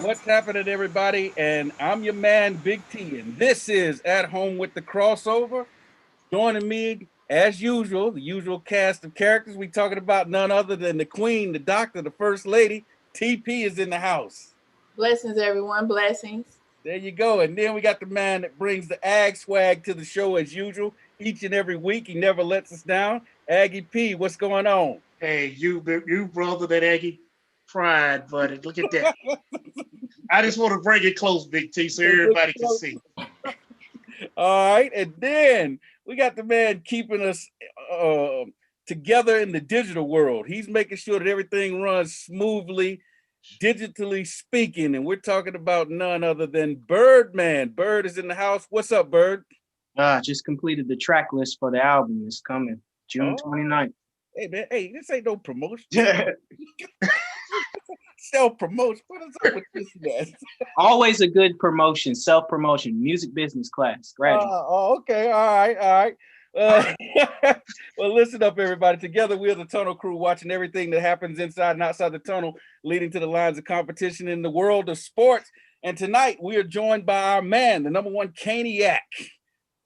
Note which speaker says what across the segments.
Speaker 1: What's happening, everybody? And I'm your man, Big T, and this is At Home with the Crossover. Joining me, as usual, the usual cast of characters. We talking about none other than the Queen, the Doctor, the First Lady. TP is in the house.
Speaker 2: Blessings, everyone. Blessings.
Speaker 1: There you go. And then we got the man that brings the Ag swag to the show as usual, each and every week. He never lets us down. Aggie P, what's going on?
Speaker 3: Hey, you brother, that Aggie pride, buddy. Look at that. I just want to bring it close, Big T, so everybody can see.
Speaker 1: All right. And then we got the man keeping us together in the digital world. He's making sure that everything runs smoothly, digitally speaking. And we're talking about none other than Birdman. Bird is in the house. What's up, Bird?
Speaker 4: Just completed the track list for the album. It's coming June 29th.
Speaker 1: Hey, man. Hey, this ain't no promotion. Self-promotion. What is up with this, man?
Speaker 4: Always a good promotion, self-promotion, music business class, graduate.
Speaker 1: Okay. All right. Well, listen up, everybody. Together, we're the Tunnel Crew, watching everything that happens inside and outside the tunnel, leading to the lines of competition in the world of sports. And tonight, we are joined by our man, the number one Caniac.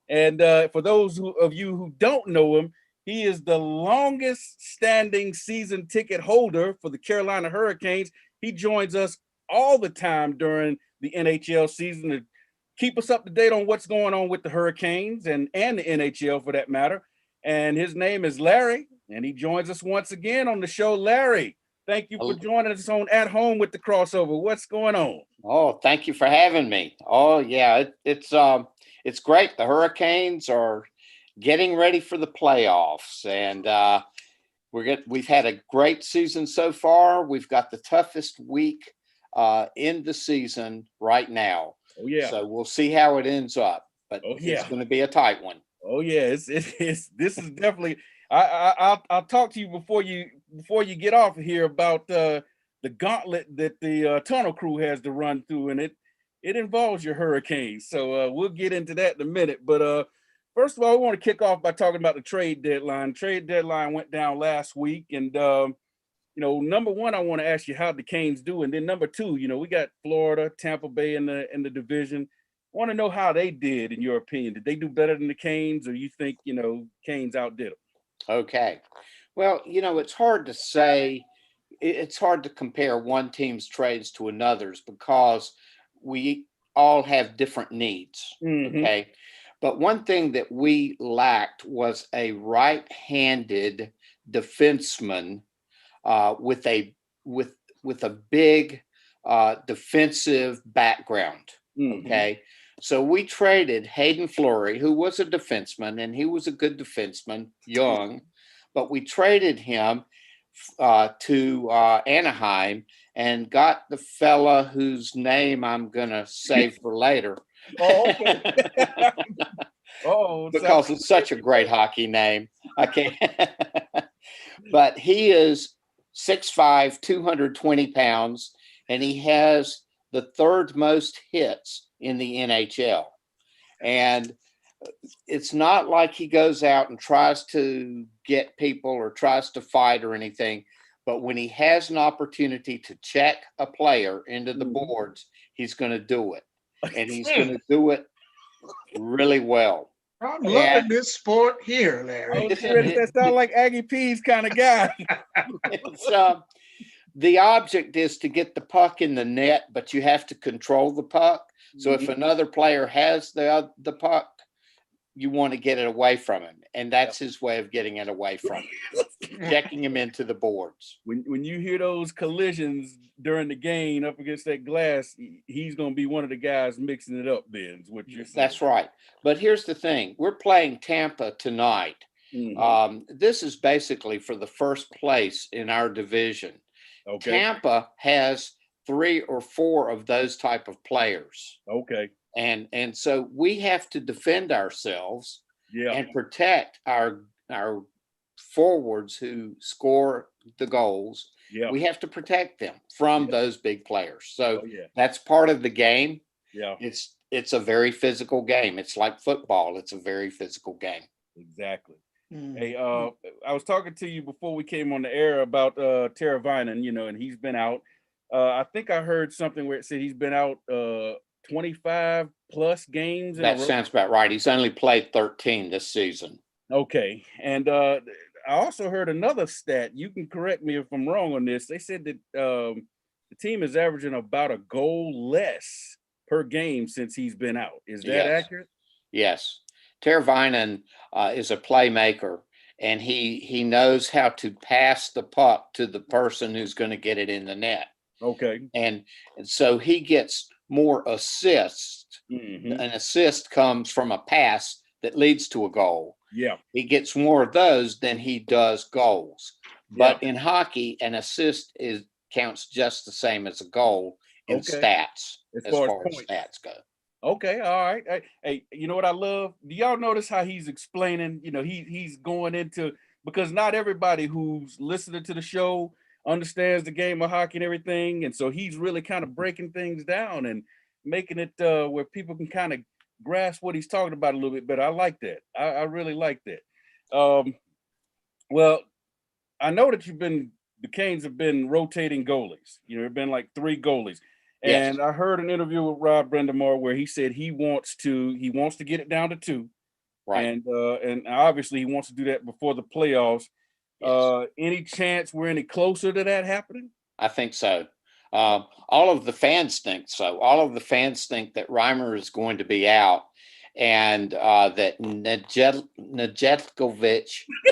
Speaker 1: And for those of you who don't know him, he is the longest standing season ticket holder for the Carolina Hurricanes. He joins us all the time during the NHL season to keep us up to date on what's going on with the Hurricanes and the NHL for that matter. And his name is Larry, and he joins us once again on the show. Larry, thank you for joining us on At Home with the Crossover. What's going on?
Speaker 5: Oh, thank you for having me. Oh, yeah, it's great. The Hurricanes are getting ready for the playoffs, and we've had a great season so far. We've got the toughest week in the season right now.
Speaker 1: Oh yeah.
Speaker 5: So we'll see how it ends up, but it's going to be a tight one.
Speaker 1: Oh yeah, this is definitely. I'll talk to you before you get off of here about the gauntlet that the Tunnel Crew has to run through, and it involves your Hurricanes. So we'll get into that in a minute. But first of all, we want to kick off by talking about the trade deadline. Trade deadline went down last week, and number one, I want to ask you how the Canes do, and then number two, we got Florida, Tampa Bay in the division. I want to know how they did, in your opinion. Did they do better than the Canes, or you think Canes outdid them?
Speaker 5: Okay, well, it's hard to say. It's hard to compare one team's trades to another's because we all have different needs.
Speaker 1: Mm-hmm.
Speaker 5: Okay, but one thing that we lacked was a right-handed defenseman. With a big defensive background.
Speaker 1: Mm-hmm.
Speaker 5: Okay, so we traded Hayden Fleury, who was a defenseman, and he was a good defenseman, young, but we traded him to Anaheim and got the fella whose name I'm gonna save for later.
Speaker 1: Oh, okay.
Speaker 5: Because it's such a great hockey name. I can't. But he is 6'5", 220 pounds, and he has the third most hits in the NHL. And it's not like he goes out and tries to get people or tries to fight or anything, but when he has an opportunity to check a player into the boards, he's going to do it. And he's going to do it really well.
Speaker 3: I'm loving this sport here, Larry.
Speaker 1: That sounds like Aggie P's kind of guy.
Speaker 5: The object is to get the puck in the net, but you have to control the puck. So if another player has the puck, you want to get it away from him. And that's his way of getting it away from him, checking him into the boards.
Speaker 1: When you hear those collisions during the game up against that glass, he's going to be one of the guys mixing it up then, is what you're saying.
Speaker 5: That's right. But here's the thing. We're playing Tampa tonight.
Speaker 1: Mm-hmm.
Speaker 5: This is basically for the first place in our division.
Speaker 1: Okay.
Speaker 5: Tampa has 3 or 4 of those type of players.
Speaker 1: Okay.
Speaker 5: And so we have to defend ourselves and protect our forwards who score the goals.
Speaker 1: Yeah.
Speaker 5: We have to protect them from those big players. So that's part of the game.
Speaker 1: Yeah.
Speaker 5: It's a very physical game. It's like football. It's a very physical game.
Speaker 1: Exactly. Hey, I was talking to you before we came on the air about Tara Vinen, and he's been out. I think I heard something where it said he's been out 25 plus games in a
Speaker 5: That
Speaker 1: row.
Speaker 5: sounds about right. He's only played 13 this season.
Speaker 1: Okay, and I also heard another stat. You can correct me if I'm wrong on this. They said that the team is averaging about a goal less per game since he's been out. Is that
Speaker 5: Yes.
Speaker 1: accurate?
Speaker 5: Yes. Teravainen is a playmaker, and he knows how to pass the puck to the person who's going to get it in the net.
Speaker 1: Okay.
Speaker 5: And so he gets more assists.
Speaker 1: Mm-hmm.
Speaker 5: An assist comes from a pass that leads to a goal.
Speaker 1: Yeah.
Speaker 5: He gets more of those than he does goals. But in hockey, an assist counts just the same as a goal in stats, as far as stats go.
Speaker 1: Okay, all right. Hey, you know what I love? Do y'all notice how he's explaining? He's going into, because not everybody who's listening to the show understands the game of hockey and everything, and so he's really kind of breaking things down and making it where people can kind of grasp what he's talking about a little bit better. I like that. I really like that. Well, I know that the Canes have been rotating goalies. There have been like 3 goalies. And I heard an interview with Rob Brendamore where he said he wants to get it down to 2.
Speaker 5: Right.
Speaker 1: And obviously he wants to do that before the playoffs. Yes. Any chance we're any closer to that happening?
Speaker 5: I think so. All of the fans think so. All of the fans think that Reimer is going to be out, and that Nedeljkovic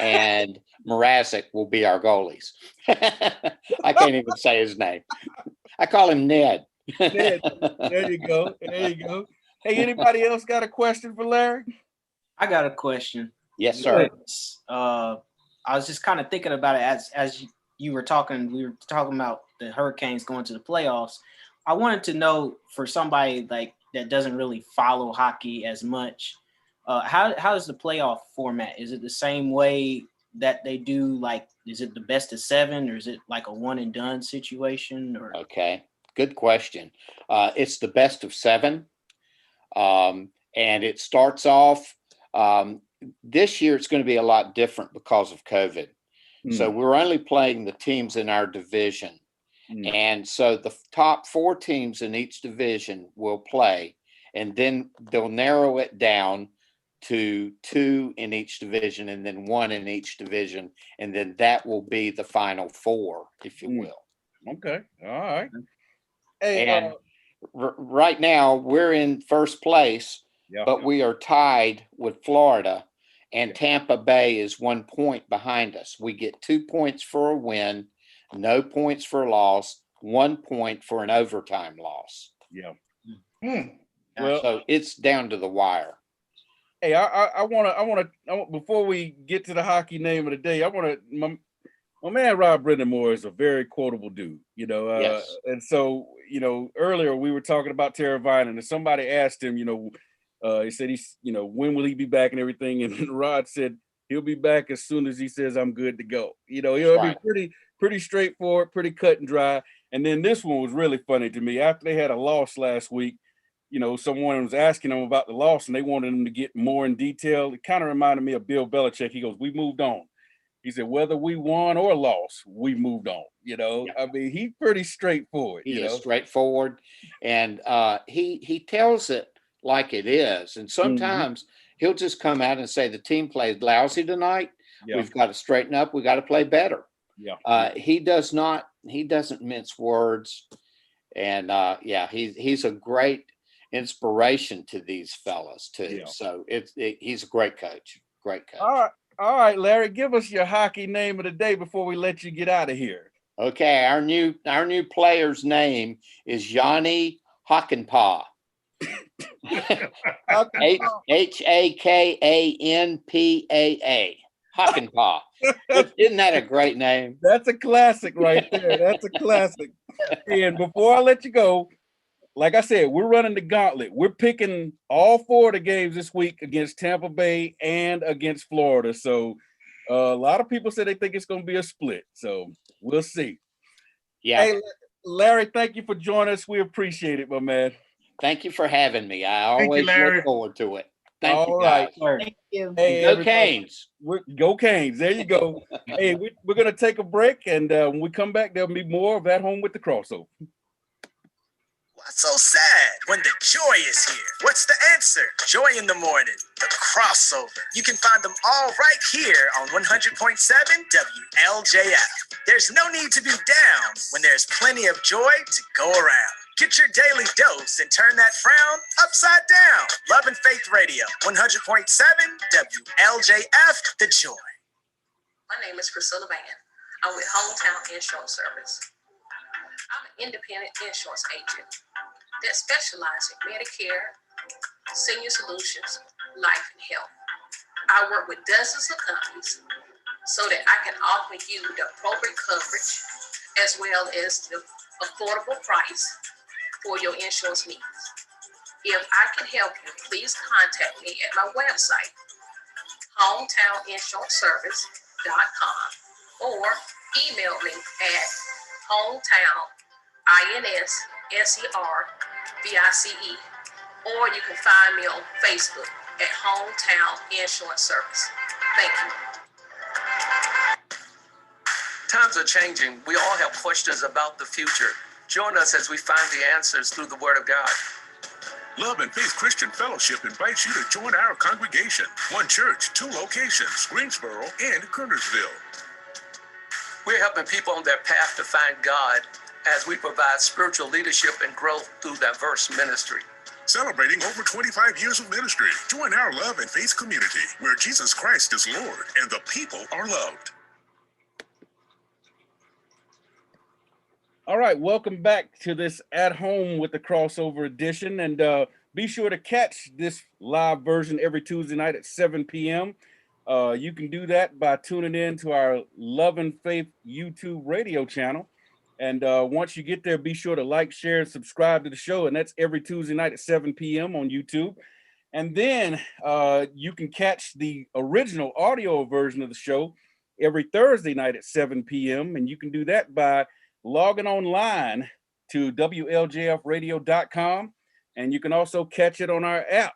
Speaker 5: and Mrazek will be our goalies. I can't even say his name. I call him Ned.
Speaker 1: Ned. There you go. There you go. Hey, anybody else got a question for Larry?
Speaker 4: I got a question.
Speaker 5: Yes, sir.
Speaker 4: I was just kind of thinking about it as you were talking. We were talking about the Hurricanes going to the playoffs. I wanted to know, for somebody like that doesn't really follow hockey as much, how is the playoff format? Is it the same way that they do? Like, is it the best of 7, or is it like a one and done situation? Or
Speaker 5: okay, good question. It's the best of 7, and it starts off. This year it's going to be a lot different because of COVID. So we're only playing the teams in our division. And so the top 4 teams in each division will play, and then they'll narrow it down to 2 in each division, and then 1 in each division. And then that will be the final 4, if you will.
Speaker 1: Okay. All right. Hey,
Speaker 5: and right now we're in first place, but we are tied with Florida, and Tampa Bay is 1 point behind us. We get 2 points for a win, no points for a loss, 1 point for an overtime loss.
Speaker 1: Yeah.
Speaker 5: Well, so it's down to the wire.
Speaker 1: Hey, I want to before we get to the hockey name of the day, my man Rob Brendamore is a very quotable dude,
Speaker 5: Yes.
Speaker 1: And so, earlier we were talking about Tara Vinen, and somebody asked him, he said when will he be back and everything, and Rod said he'll be back as soon as he says I'm good to go. He'll be pretty straightforward, pretty cut and dry. And then this one was really funny to me. After they had a loss last week, someone was asking them about the loss, and they wanted him to get more in detail. It kind of reminded me of Bill Belichick. He goes, "We moved on." He said, "Whether we won or lost, we moved on." I mean, he's pretty straightforward.
Speaker 5: He is straightforward, and he tells it like it is. And sometimes he'll just come out and say the team played lousy tonight. Yeah. We've got to straighten up. We got to play better.
Speaker 1: Yeah.
Speaker 5: He doesn't mince words, and he's a great inspiration to these fellas too. Yeah. So he's a great coach. Great coach.
Speaker 1: All right, Larry, give us your hockey name of the day before we let you get out of here.
Speaker 5: Okay, our new player's name is Yanni Hakanpää. Hakanpaa. Hakanpää. Isn't that a great name?
Speaker 1: That's a classic right there. That's a classic. And before I let you go, like I said, we're running the gauntlet. We're picking all 4 of the games this week against Tampa Bay and against Florida. So a lot of people say they think it's going to be a split. So we'll see.
Speaker 5: Yeah.
Speaker 1: Hey, Larry, thank you for joining us. We appreciate it, my man.
Speaker 5: Thank you for having me. I always look forward to it. Thank you,
Speaker 1: All right.
Speaker 5: guys.
Speaker 4: Sir.
Speaker 2: Thank you.
Speaker 1: Hey,
Speaker 5: Go
Speaker 1: everybody,
Speaker 5: Canes.
Speaker 1: go Canes. There you go. Hey, we're going to take a break, and when we come back, there'll be more of At Home with the Crossover.
Speaker 6: What's so sad when the joy is here? What's the answer? Joy in the morning, the crossover. You can find them all right here on 100.7 WLJF. There's no need to be down when there's plenty of joy to go around. Get your daily dose and turn that frown upside down. Love and Faith Radio, 100.7 WLJF, The Joy.
Speaker 7: My name is Priscilla Van. I'm with Hometown Insurance Service. I'm an independent insurance agent that specializes in Medicare, senior solutions, life, and health. I work with dozens of companies so that I can offer you the appropriate coverage as well as the affordable price for your insurance needs. If I can help you, please contact me at my website, hometowninsuranceservice.com, or email me at hometown.inservice, or you can find me on Facebook at Hometown Insurance Service. Thank you.
Speaker 8: Times are changing. We all have questions about the future. Join us as we find the answers through the Word of God.
Speaker 9: Love and Faith Christian Fellowship invites you to join our congregation. One church, two locations, Greensboro and Kernersville.
Speaker 8: We're helping people on their path to find God as we provide spiritual leadership and growth through diverse ministry.
Speaker 9: Celebrating over 25 years of ministry. Join our Love and Faith community where Jesus Christ is Lord and the people are loved.
Speaker 1: All right, welcome back to this At Home with the Crossover edition, and be sure to catch this live version every Tuesday night at 7 p.m. You can do that by tuning in to our Love and Faith YouTube radio channel, and once you get there, be sure to like, share, and subscribe to the show, and that's every Tuesday night at 7 p.m. on YouTube. And then you can catch the original audio version of the show every Thursday night at 7 p.m., and you can do that by logging online to WLJFradio.com, and you can also catch it on our app,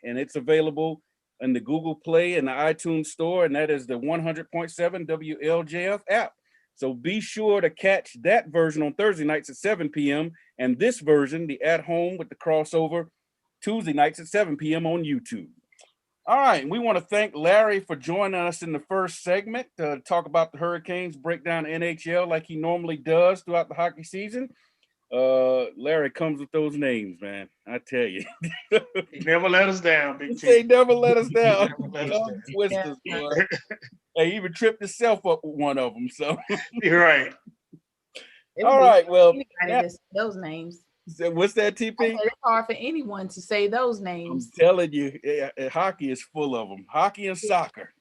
Speaker 1: and it's available in the Google Play and the iTunes Store, and that is the 100.7 WLJF app. So be sure to catch that version on Thursday nights at 7 p.m. and this version, the At Home with the Crossover, Tuesday nights at 7 p.m. on YouTube. All right, we want to thank Larry for joining us in the first segment to talk about the Hurricanes, break down NHL like he normally does throughout the hockey season. Larry comes with those names, man. I tell you.
Speaker 3: He never let us down, Big T.
Speaker 1: They never let us down.
Speaker 3: Never let us down.
Speaker 1: Twisters, boy. Hey, he even tripped himself up with one of them. So
Speaker 3: You're right.
Speaker 1: all right, well,
Speaker 2: Anybody to say those names.
Speaker 1: so what's that, TP?
Speaker 2: It's hard for anyone to say those
Speaker 1: I'm
Speaker 2: names.
Speaker 1: telling you, hockey is full of them. Hockey and soccer.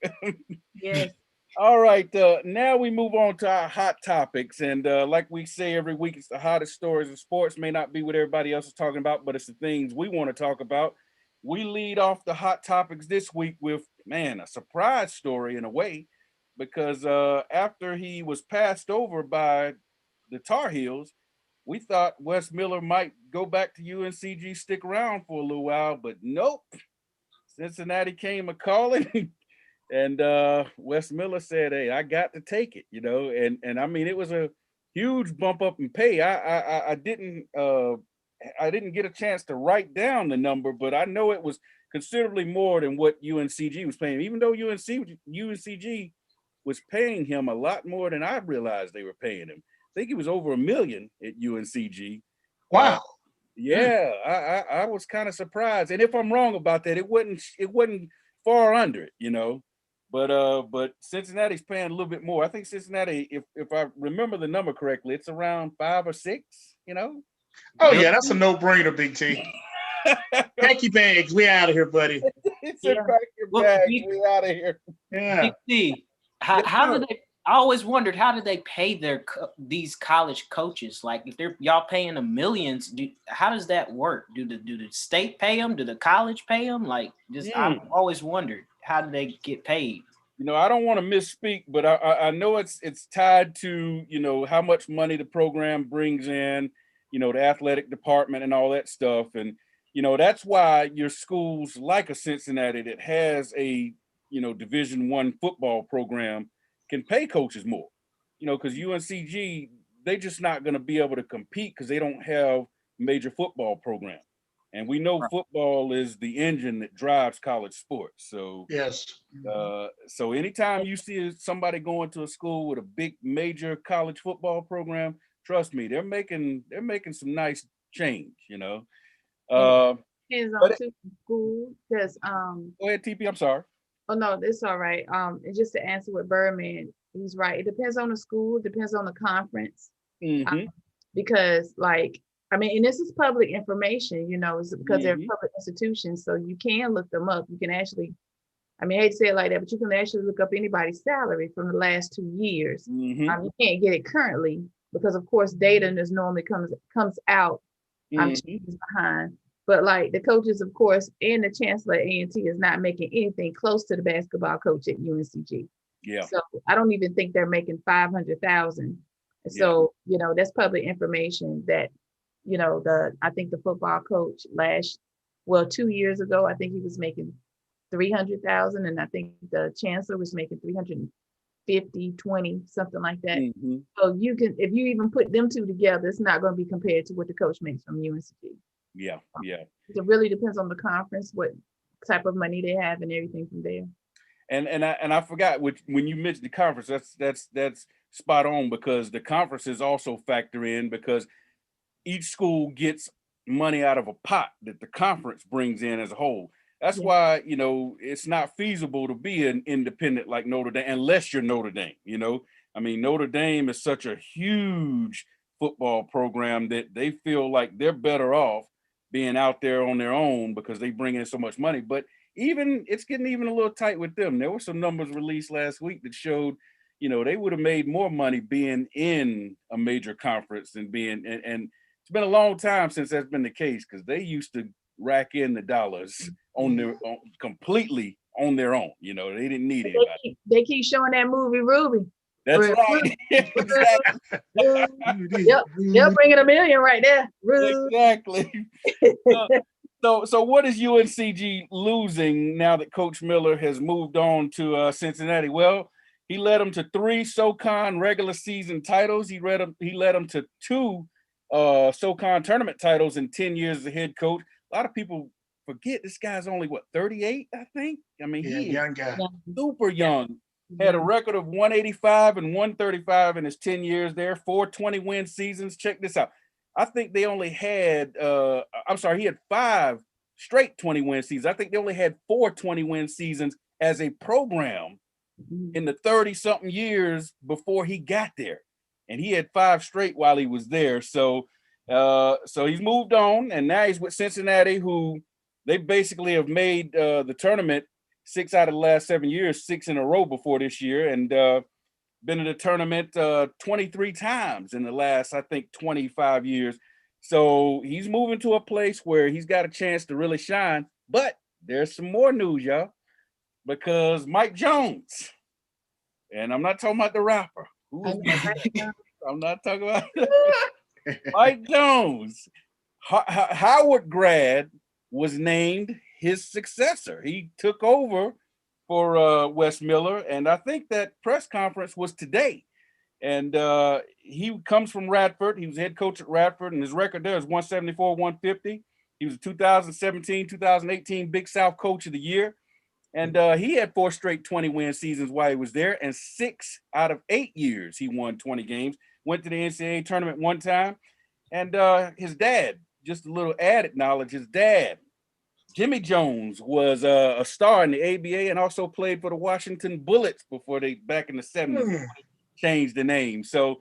Speaker 2: Yes.
Speaker 1: All right, now we move on to our hot topics. And like we say every week, it's the hottest stories of sports. May not be what everybody else is talking about, but it's the things we want to talk about. We lead off the hot topics this week with, man, a surprise story in a way, because after he was passed over by the Tar Heels, we thought Wes Miller might go back to UNCG, stick around for a little while, but nope. Cincinnati came a calling, and Wes Miller said, "Hey, I got to take it," and I mean, it was a huge bump up in pay. I didn't get a chance to write down the number, but I know it was considerably more than what UNCG was paying, even though UNCG was paying him a lot more than I realized they were paying him. I think it was over $1 million at UNCG.
Speaker 3: Wow.
Speaker 1: Yeah, I was kind of surprised. And if I'm wrong about that, it wasn't far under it, But Cincinnati's paying a little bit more. I think Cincinnati, if I remember the number correctly, it's around 5 or 6,
Speaker 3: Oh, yeah, that's a no-brainer, Big T. Pack your bags. We out of here, buddy.
Speaker 1: It's a pack your bags. We out of here.
Speaker 3: Yeah.
Speaker 4: How do they? I always wondered, how do they pay these college coaches? Like, if y'all paying them millions, how does that work? Do the state pay them? Do the college pay them? Like, I've always wondered, how do they get paid?
Speaker 1: I don't want to misspeak, but I know it's tied to how much money the program brings in, the athletic department and all that stuff. And that's why your schools like a Cincinnati that has a, Division I football program can pay coaches more, because UNCG, they're just not going to be able to compete because they don't have major football program. And we know football is the engine that drives college sports. So
Speaker 3: Yes.
Speaker 1: so anytime you see somebody going to a school with a big major college football program, trust me, they're making some nice change,
Speaker 2: Depends
Speaker 1: but
Speaker 2: on too school because
Speaker 1: go ahead, TP. I'm sorry.
Speaker 2: oh no, that's all right. And just to answer with Birdman, he's right. It depends on the school, depends on the conference.
Speaker 1: Mm-hmm.
Speaker 2: Because and this is public information, it's because they're
Speaker 1: Mhm.
Speaker 2: public institutions, so you can look them up. You can actually, I hate to say it like that, but you can actually look up anybody's salary from the last 2 years.
Speaker 1: Mhm.
Speaker 2: You can't get it currently because of course data just normally comes out
Speaker 1: Mhm.
Speaker 2: 2 years behind. But like the coaches, of course, and the chancellor at A&T is not making anything close to the basketball coach at UNCG.
Speaker 1: Yeah.
Speaker 2: So I don't even think they're making 500,000. So, that's public information that, I think the football coach 2 years ago, I think he was making 300,000. And I think the chancellor was making 350, 20, something like that.
Speaker 1: Mhm.
Speaker 2: So if you even put them two together, it's not going to be compared to what the coach makes from UNCG.
Speaker 1: Yeah. Yeah.
Speaker 2: It really depends on the conference, what type of money they have and everything from there.
Speaker 1: And I forgot when you mentioned the conference, that's spot on, because the conferences also factor in, because each school gets money out of a pot that the conference brings in as a whole. That's
Speaker 2: Yeah.
Speaker 1: why, it's not feasible to be an independent like Notre Dame unless you're Notre Dame, Notre Dame is such a huge football program that they feel like they're better off being out there on their own because they bring in so much money. But it's getting even a little tight with them. There were some numbers released last week that showed, they would have made more money being in a major conference than being, and it's been a long time since that's been the case, because they used to rack in the dollars completely on their own. They didn't need anybody.
Speaker 2: They keep showing that movie Ruby.
Speaker 1: That's right. Exactly.
Speaker 2: Yep, they're bringing $1 million right there.
Speaker 1: Exactly. So what is UNCG losing now that Coach Miller has moved on to Cincinnati? Well, he led them to 3 SoCon regular season titles. He led them to 2 SoCon tournament titles in 10 years as a head coach. A lot of people forget this guy's only 38, I think. He
Speaker 3: young guy.
Speaker 1: is super young. Had a record of 185 and 135 in his 10 years there, 4 20-win seasons. Check this out. I think they only had he had 5 straight 20-win seasons. I think they only had 4 20-win seasons as a program in the 30-something years before he got there. And he had 5 straight while he was there. So he's moved on, and now he's with Cincinnati, who they basically have made the tournament 6 out of the last 7 years, 6 in a row before this year, and been in the tournament 23 times in the last, I think, 25 years. So he's moving to a place where he's got a chance to really shine. But there's some more news, y'all, because Mike Jones, and I'm not talking about the rapper. I'm not talking about Mike Jones. Howard grad was named his successor. He took over for Wes Miller, and I think that press conference was today. And he comes from Radford. He was head coach at Radford, and his record there is 174, 150. He was a 2017, 2018 Big South Coach of the Year. And he had 4 straight 20-win seasons while he was there, and 6 out of 8 years he won 20 games. Went to the NCAA tournament one time. And his dad, just a little added knowledge, his dad, Jimmy Jones, was a star in the ABA and also played for the Washington Bullets before they, back in the 70s, changed the name. So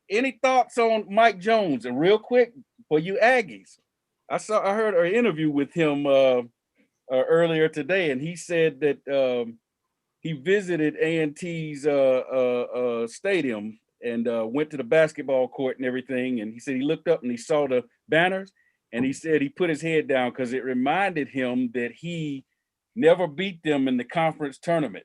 Speaker 1: any thoughts on Mike Jones? And real quick, for you Aggies, I heard an interview with him earlier today, and he said that he visited A&T's stadium and went to the basketball court and everything. And he said he looked up and he saw the banners, and he said he put his head down because it reminded him that he never beat them in the conference tournament.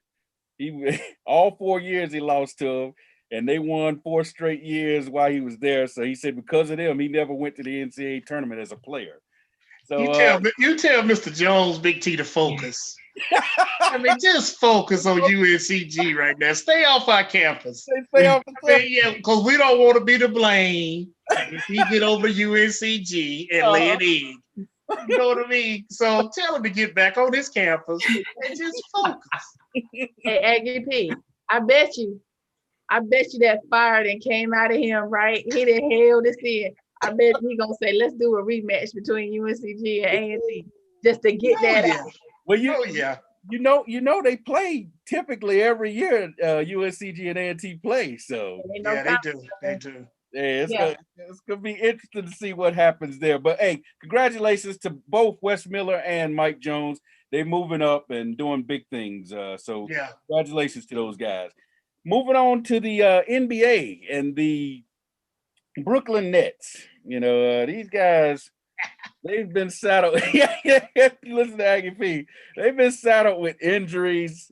Speaker 1: He all 4 years he lost to them, and they won 4 straight years while he was there. So he said because of them, he never went to the NCAA tournament as a player. So
Speaker 3: you tell Mr. Jones, Big T, to focus. I mean, just focus on UNCG right now. Stay off our campus.
Speaker 1: stay off the
Speaker 3: I mean, yeah, because we don't want to be to blame if he get over UNCG and lay an egg. You know what I mean? So tell him to get back on his campus and just focus.
Speaker 2: Hey, Aggie P, I bet you that fire that came out of him, right? He done held this in. I bet he gonna say, let's do a rematch between UNCG and A&T just to get that out.
Speaker 1: Well, you know they play typically every year. UNCG and A&T play, so
Speaker 3: They do.
Speaker 1: Yeah, it's gonna be interesting to see what happens there. But hey, congratulations to both Wes Miller and Mike Jones. They're moving up and doing big things. So congratulations to those guys. Moving on to the NBA and the Brooklyn Nets. You know, these guys, they've been saddled. Listen to Aggie P. They've been saddled with injuries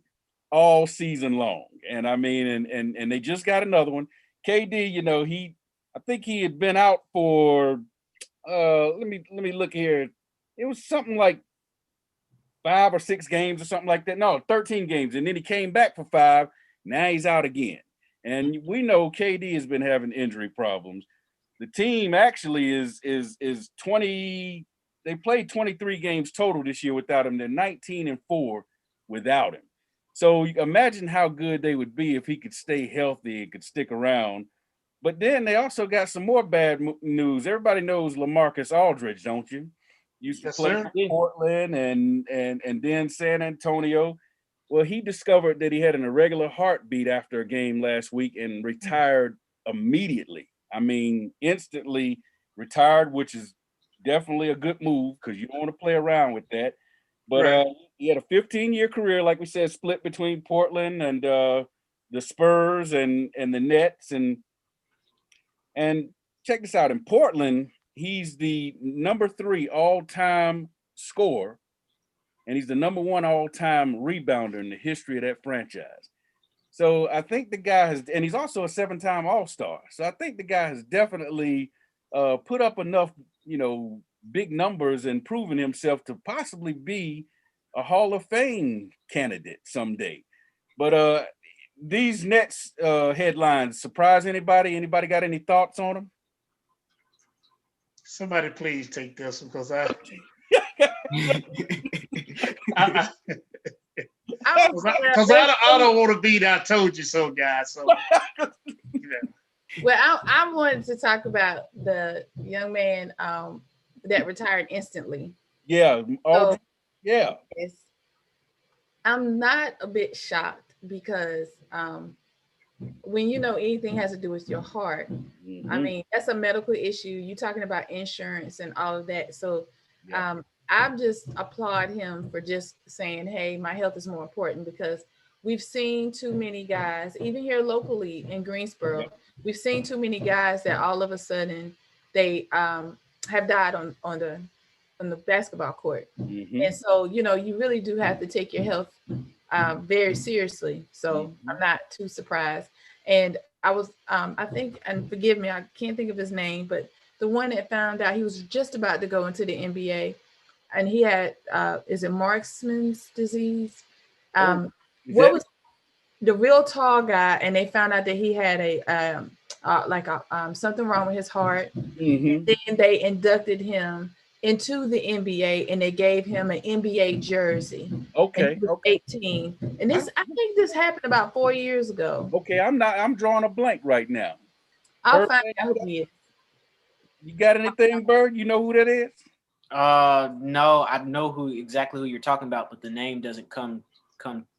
Speaker 1: all season long. And I mean, and they just got another one. KD, you know, I think he had been out for let me look here. It was something like 5 or 6 games or something like that. No, 13 games. And then he came back for 5. Now he's out again. And we know KD has been having injury problems. The team actually is 20. They played 23 games total this year without him. They're 19-4 without him. So imagine how good they would be if he could stay healthy and could stick around. But then they also got some more bad news. Everybody knows LaMarcus Aldridge, don't you? Used to play for Portland and then San Antonio. Well, he discovered that he had an irregular heartbeat after a game last week and retired immediately. I mean, instantly retired, which is definitely a good move because you don't want to play around with that. But he had a 15-year career, like we said, split between Portland and the Spurs and the Nets. And check this out. In Portland, he's the number 3 all-time scorer, and he's the number 1 all-time rebounder in the history of that franchise. So I think the guy has, and he's also a 7-time All-Star. So I think the guy has definitely put up enough, you know, big numbers and proven himself to possibly be a Hall of Fame candidate someday. But these Nets headlines surprise anybody? Anybody got any thoughts on them?
Speaker 3: Somebody please take this because I don't want to be that I told you so, guys. So,
Speaker 2: Well, I wanted to talk about the young man that retired instantly.
Speaker 1: Yeah.
Speaker 2: So,
Speaker 1: yeah.
Speaker 2: Yes, I'm not a bit shocked because when you know anything has to do with your heart, I mean, that's a medical issue. You're talking about insurance and all of that. So I just applaud him for just saying, hey, my health is more important, because we've seen too many guys, even here locally in Greensboro, we've seen too many guys that all of a sudden they have died on the basketball court. And so, you know, you really do have to take your health very seriously. So I'm not too surprised. And I was, I think, and forgive me, I can't think of his name, but the one that found out he was just about to go into the NBA, and he had, is it Marksman's disease? What was the real tall guy? And they found out that he had a something wrong with his heart. And then they inducted him into the NBA, and they gave him an NBA jersey.
Speaker 1: Okay.
Speaker 2: He was 18. And this, I think this happened about 4 years ago.
Speaker 1: Okay, I'm drawing a blank right now.
Speaker 2: I'll find out who he is.
Speaker 1: You got anything, Bird? You know who that is?
Speaker 4: No, I know exactly who you're talking about, but the name doesn't come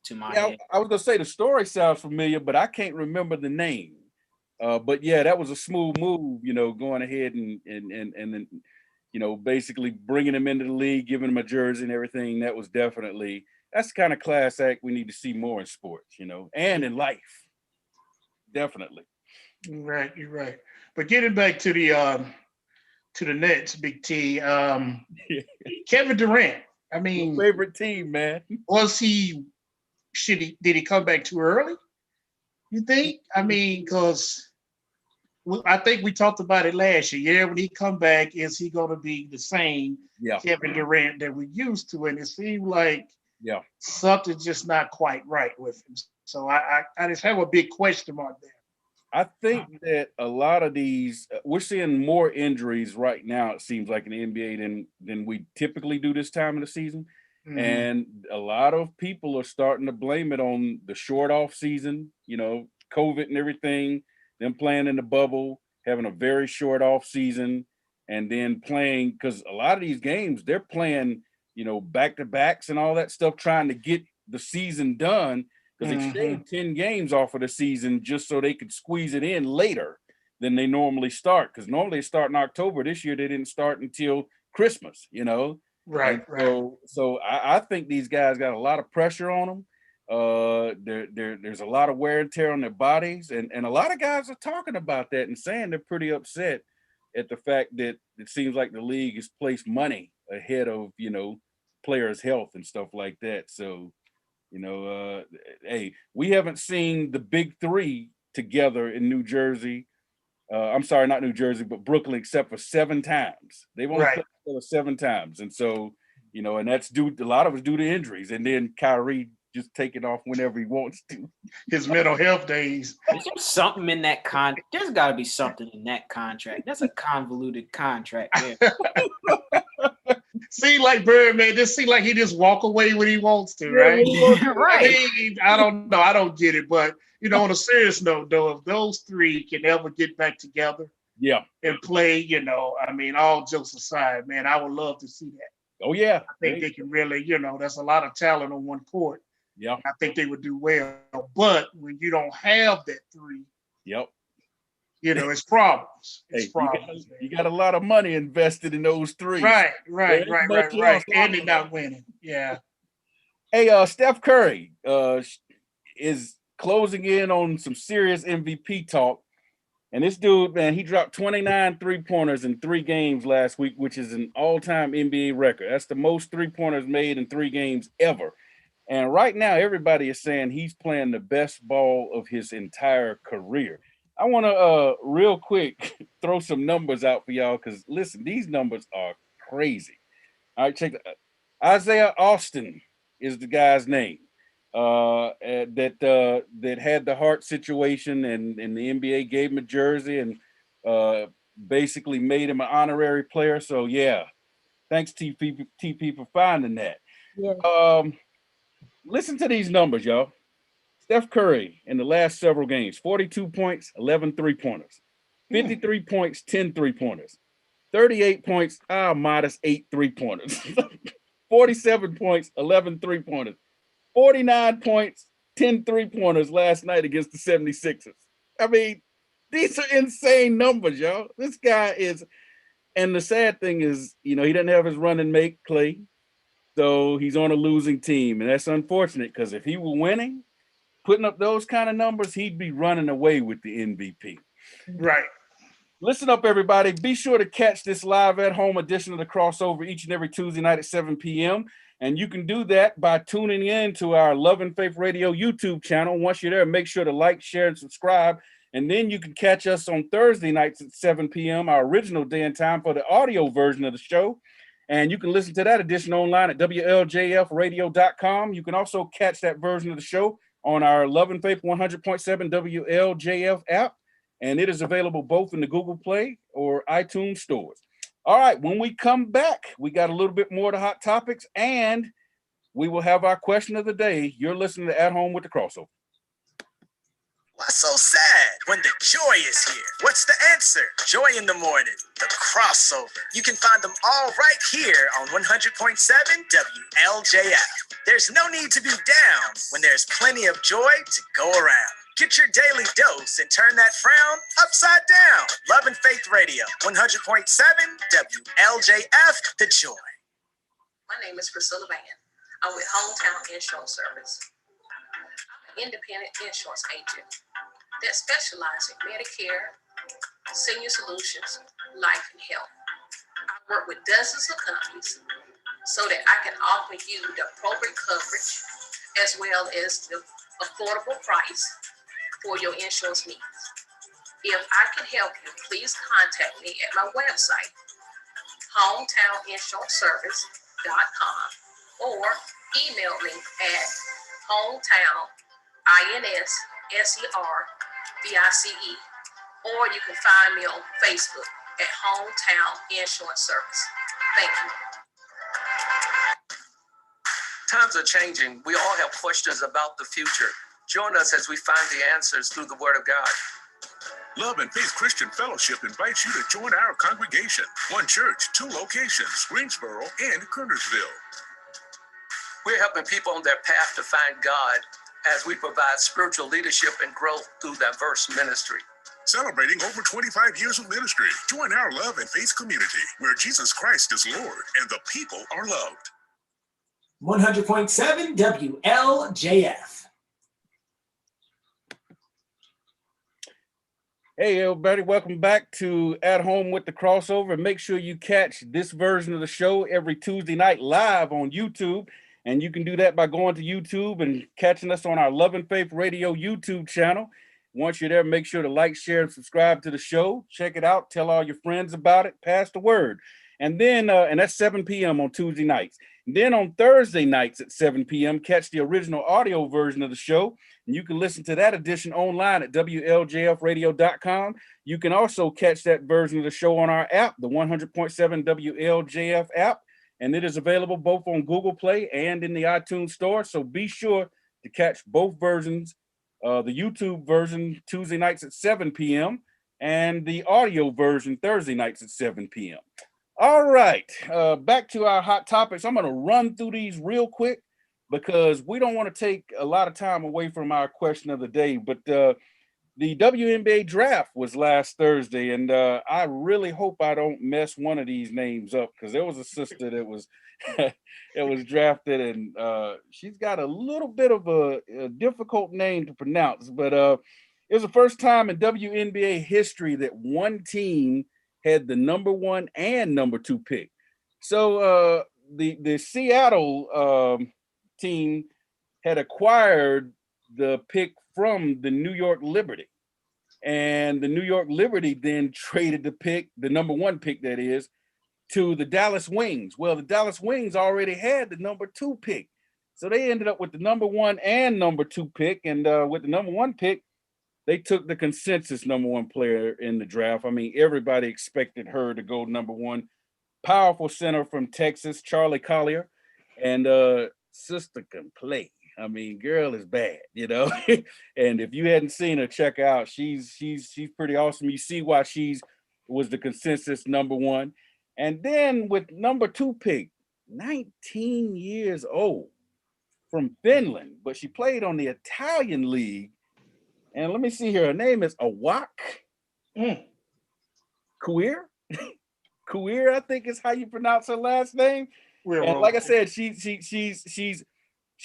Speaker 4: to my head.
Speaker 1: I was gonna say the story sounds familiar, but I can't remember the name. But yeah, that was a smooth move, you know, going ahead and then, you know, basically bringing him into the league, giving him a jersey and everything. That's the kind of class act we need to see more in sports, you know, and in life. Definitely.
Speaker 3: You're right. But getting back to the Nets, Big T, Kevin Durant. I mean,
Speaker 1: your favorite team, man.
Speaker 3: Did he come back too early? You think? I mean, because I think we talked about it last year. Yeah, when he come back, is he going to be the same
Speaker 1: Yeah.
Speaker 3: Kevin Durant that we used to? And it seemed like
Speaker 1: Yeah.
Speaker 3: something's just not quite right with him. So I just have a big question mark there.
Speaker 1: I think that a lot of these we're seeing more injuries right now. It seems like in the NBA than we typically do this time of the season, and a lot of people are starting to blame it on the short off season. You know, COVID and everything. Them playing in the bubble, having a very short off season, and then playing because a lot of these games they're playing, you know, back to backs and all that stuff, trying to get the season done because they shaved 10 games off of the season just so they could squeeze it in later than they normally start. Because normally they start in October. This year they didn't start until Christmas, you know?
Speaker 3: Right.
Speaker 1: So I think these guys got a lot of pressure on them. There's a lot of wear and tear on their bodies. And a lot of guys are talking about that and saying they're pretty upset at the fact that it seems like the league has placed money ahead of, you know, players' health and stuff like that. So, you know, hey, we haven't seen the big three together in New Jersey. I'm sorry, not New Jersey, but Brooklyn, except for 7 times. They've only played together 7 times. And so, you know, and that's due, a lot of it's due to injuries. And then Kyrie just take it off whenever he wants to.
Speaker 3: His mental health days.
Speaker 4: Is there something in that contract? There's got to be something in that contract. That's a convoluted contract there.
Speaker 3: See, like Birdman, just seem like he just walk away when he wants to, right?
Speaker 4: Right.
Speaker 3: I mean, I don't know. I don't get it. But, you know, on a serious note, though, if those three can ever get back together and play, you know, I mean, all jokes aside, man, I would love to see that.
Speaker 1: Oh, yeah.
Speaker 3: I think they can really, you know, that's a lot of talent on one court.
Speaker 1: Yeah.
Speaker 3: I think they would do well. But when you don't have that three, you know, it's problems. It's problems.
Speaker 1: You got a lot of money invested in those three.
Speaker 3: Right. And they're not winning. Yeah.
Speaker 1: Hey, Steph Curry is closing in on some serious MVP talk. And this dude, man, he dropped 29 3-pointers in 3 games last week, which is an all-time NBA record. That's the most 3-pointers made in 3 games ever. And right now, everybody is saying he's playing the best ball of his entire career. I want to real quick throw some numbers out for y'all because listen, these numbers are crazy. All right, check it out. Isaiah Austin is the guy's name that had the heart situation, and the NBA gave him a jersey and basically made him an honorary player. So yeah, thanks TP for finding that.
Speaker 2: Yeah.
Speaker 1: Listen to these numbers, y'all. Steph Curry in the last several games, 42 points, 11 3-pointers, 53 points, 10 3-pointers, 38 points, modest 8 3-pointers, 47 points, 11 3-pointers, 49 points, 10 3-pointers last night against the 76ers. I mean, these are insane numbers, y'all. This guy is, and the sad thing is, you know, he doesn't have his running mate, Clay, so he's on a losing team, and that's unfortunate because if he were winning, putting up those kind of numbers, he'd be running away with the MVP.
Speaker 3: Right.
Speaker 1: Listen up, everybody. Be sure to catch this live at home edition of the Crossover each and every Tuesday night at 7 p.m. And you can do that by tuning in to our Love and Faith Radio YouTube channel. Once you're there, make sure to like, share, and subscribe. And then you can catch us on Thursday nights at 7 p.m., our original day and time for the audio version of the show. And you can listen to that edition online at WLJFradio.com. You can also catch that version of the show on our Love and Faith 100.7 WLJF app, and it is available both in the Google Play or iTunes stores. All right, when we come back, we got a little bit more to Hot Topics, and we will have our question of the day. You're listening to At Home with the Crossover.
Speaker 6: Why so sad when the joy is here? What's the answer? Joy in the morning, the crossover. You can find them all right here on 100.7 WLJF. There's no need to be down when there's plenty of joy to go around. Get your daily dose and turn that frown upside down. Love and Faith Radio, 100.7 WLJF, the joy.
Speaker 7: My name is Priscilla Van. I'm with Hometown Insurance Service. I'm an independent insurance agent that specializes in Medicare, senior solutions, life, and health. I work with dozens of companies so that I can offer you the appropriate coverage as well as the affordable price for your insurance needs. If I can help you, please contact me at my website, hometowninsuranceservice.com, or email me at hometown.insurvice, or you can find me on Facebook at Hometown Insurance Service. Thank you.
Speaker 8: Times are changing. We all have questions about the future. Join us as we find the answers through the Word of God.
Speaker 9: Love and Faith Christian Fellowship invites you to join our congregation. One church, two locations, Greensboro and Kernersville.
Speaker 8: We're helping people on their path to find God as we provide spiritual leadership and growth through diverse ministry.
Speaker 9: Celebrating over 25 years of ministry. Join our Love and Faith community where Jesus Christ is Lord and the people are loved.
Speaker 10: 100.7 WLJF.
Speaker 1: Hey, everybody, welcome back to At Home with the Crossover. Make sure you catch this version of the show every Tuesday night live on YouTube. And you can do that by going to YouTube and catching us on our Love and Faith Radio YouTube channel. Once you're there, make sure to like, share, and subscribe to the show. Check it out. Tell all your friends about it. Pass the word. And then, and that's 7 p.m. on Tuesday nights. And then on Thursday nights at 7 p.m., catch the original audio version of the show. And you can listen to that edition online at WLJFradio.com. You can also catch that version of the show on our app, the 100.7 WLJF app. And it is available both on Google Play and in the iTunes Store. So be sure to catch both versions, the YouTube version Tuesday nights at 7 p.m. and the audio version Thursday nights at 7 p.m. All right, back to our hot topics. I'm going to run through these real quick because we don't want to take a lot of time away from our question of the day. But the WNBA draft was last Thursday, and I really hope I don't mess one of these names up because there was a sister that was that was drafted, and she's got a little bit of a difficult name to pronounce. But it was the first time in WNBA history that one team had the number 1 and number 2 pick. So the Seattle team had acquired the pick from the New York Liberty. And the New York Liberty then traded the pick, the number 1 pick that is, to the Dallas Wings. Well, the Dallas Wings already had the number 2 pick. So they ended up with the number 1 and number 2 pick. And with the number 1 pick, they took the consensus number 1 player in the draft. I mean, everybody expected her to go number 1. Powerful center from Texas, Charlie Collier. And sister can play. I mean, girl is bad, you know. And if you hadn't seen her, check her out. She's pretty awesome. You see why she's was the consensus number 1. And then with number 2 pick, 19 years old from Finland, but she played on the Italian league. And let me see here. Her name is Awak Kuir. Kuir, I think is how you pronounce her last name. And like I said, she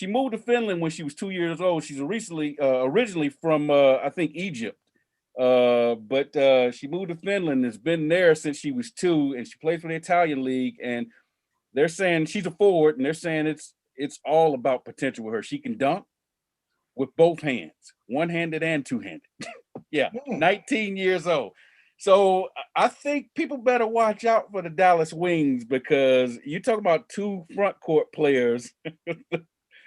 Speaker 1: moved to Finland when she was 2 years old. She's originally from I think Egypt, but she moved to Finland. Has been there since she was 2, and she plays for the Italian league. And they're saying she's a forward, and they're saying it's all about potential with her. She can dunk with both hands, one-handed and two-handed. Yeah, 19 years old. So I think people better watch out for the Dallas Wings because you talk about 2 front court players.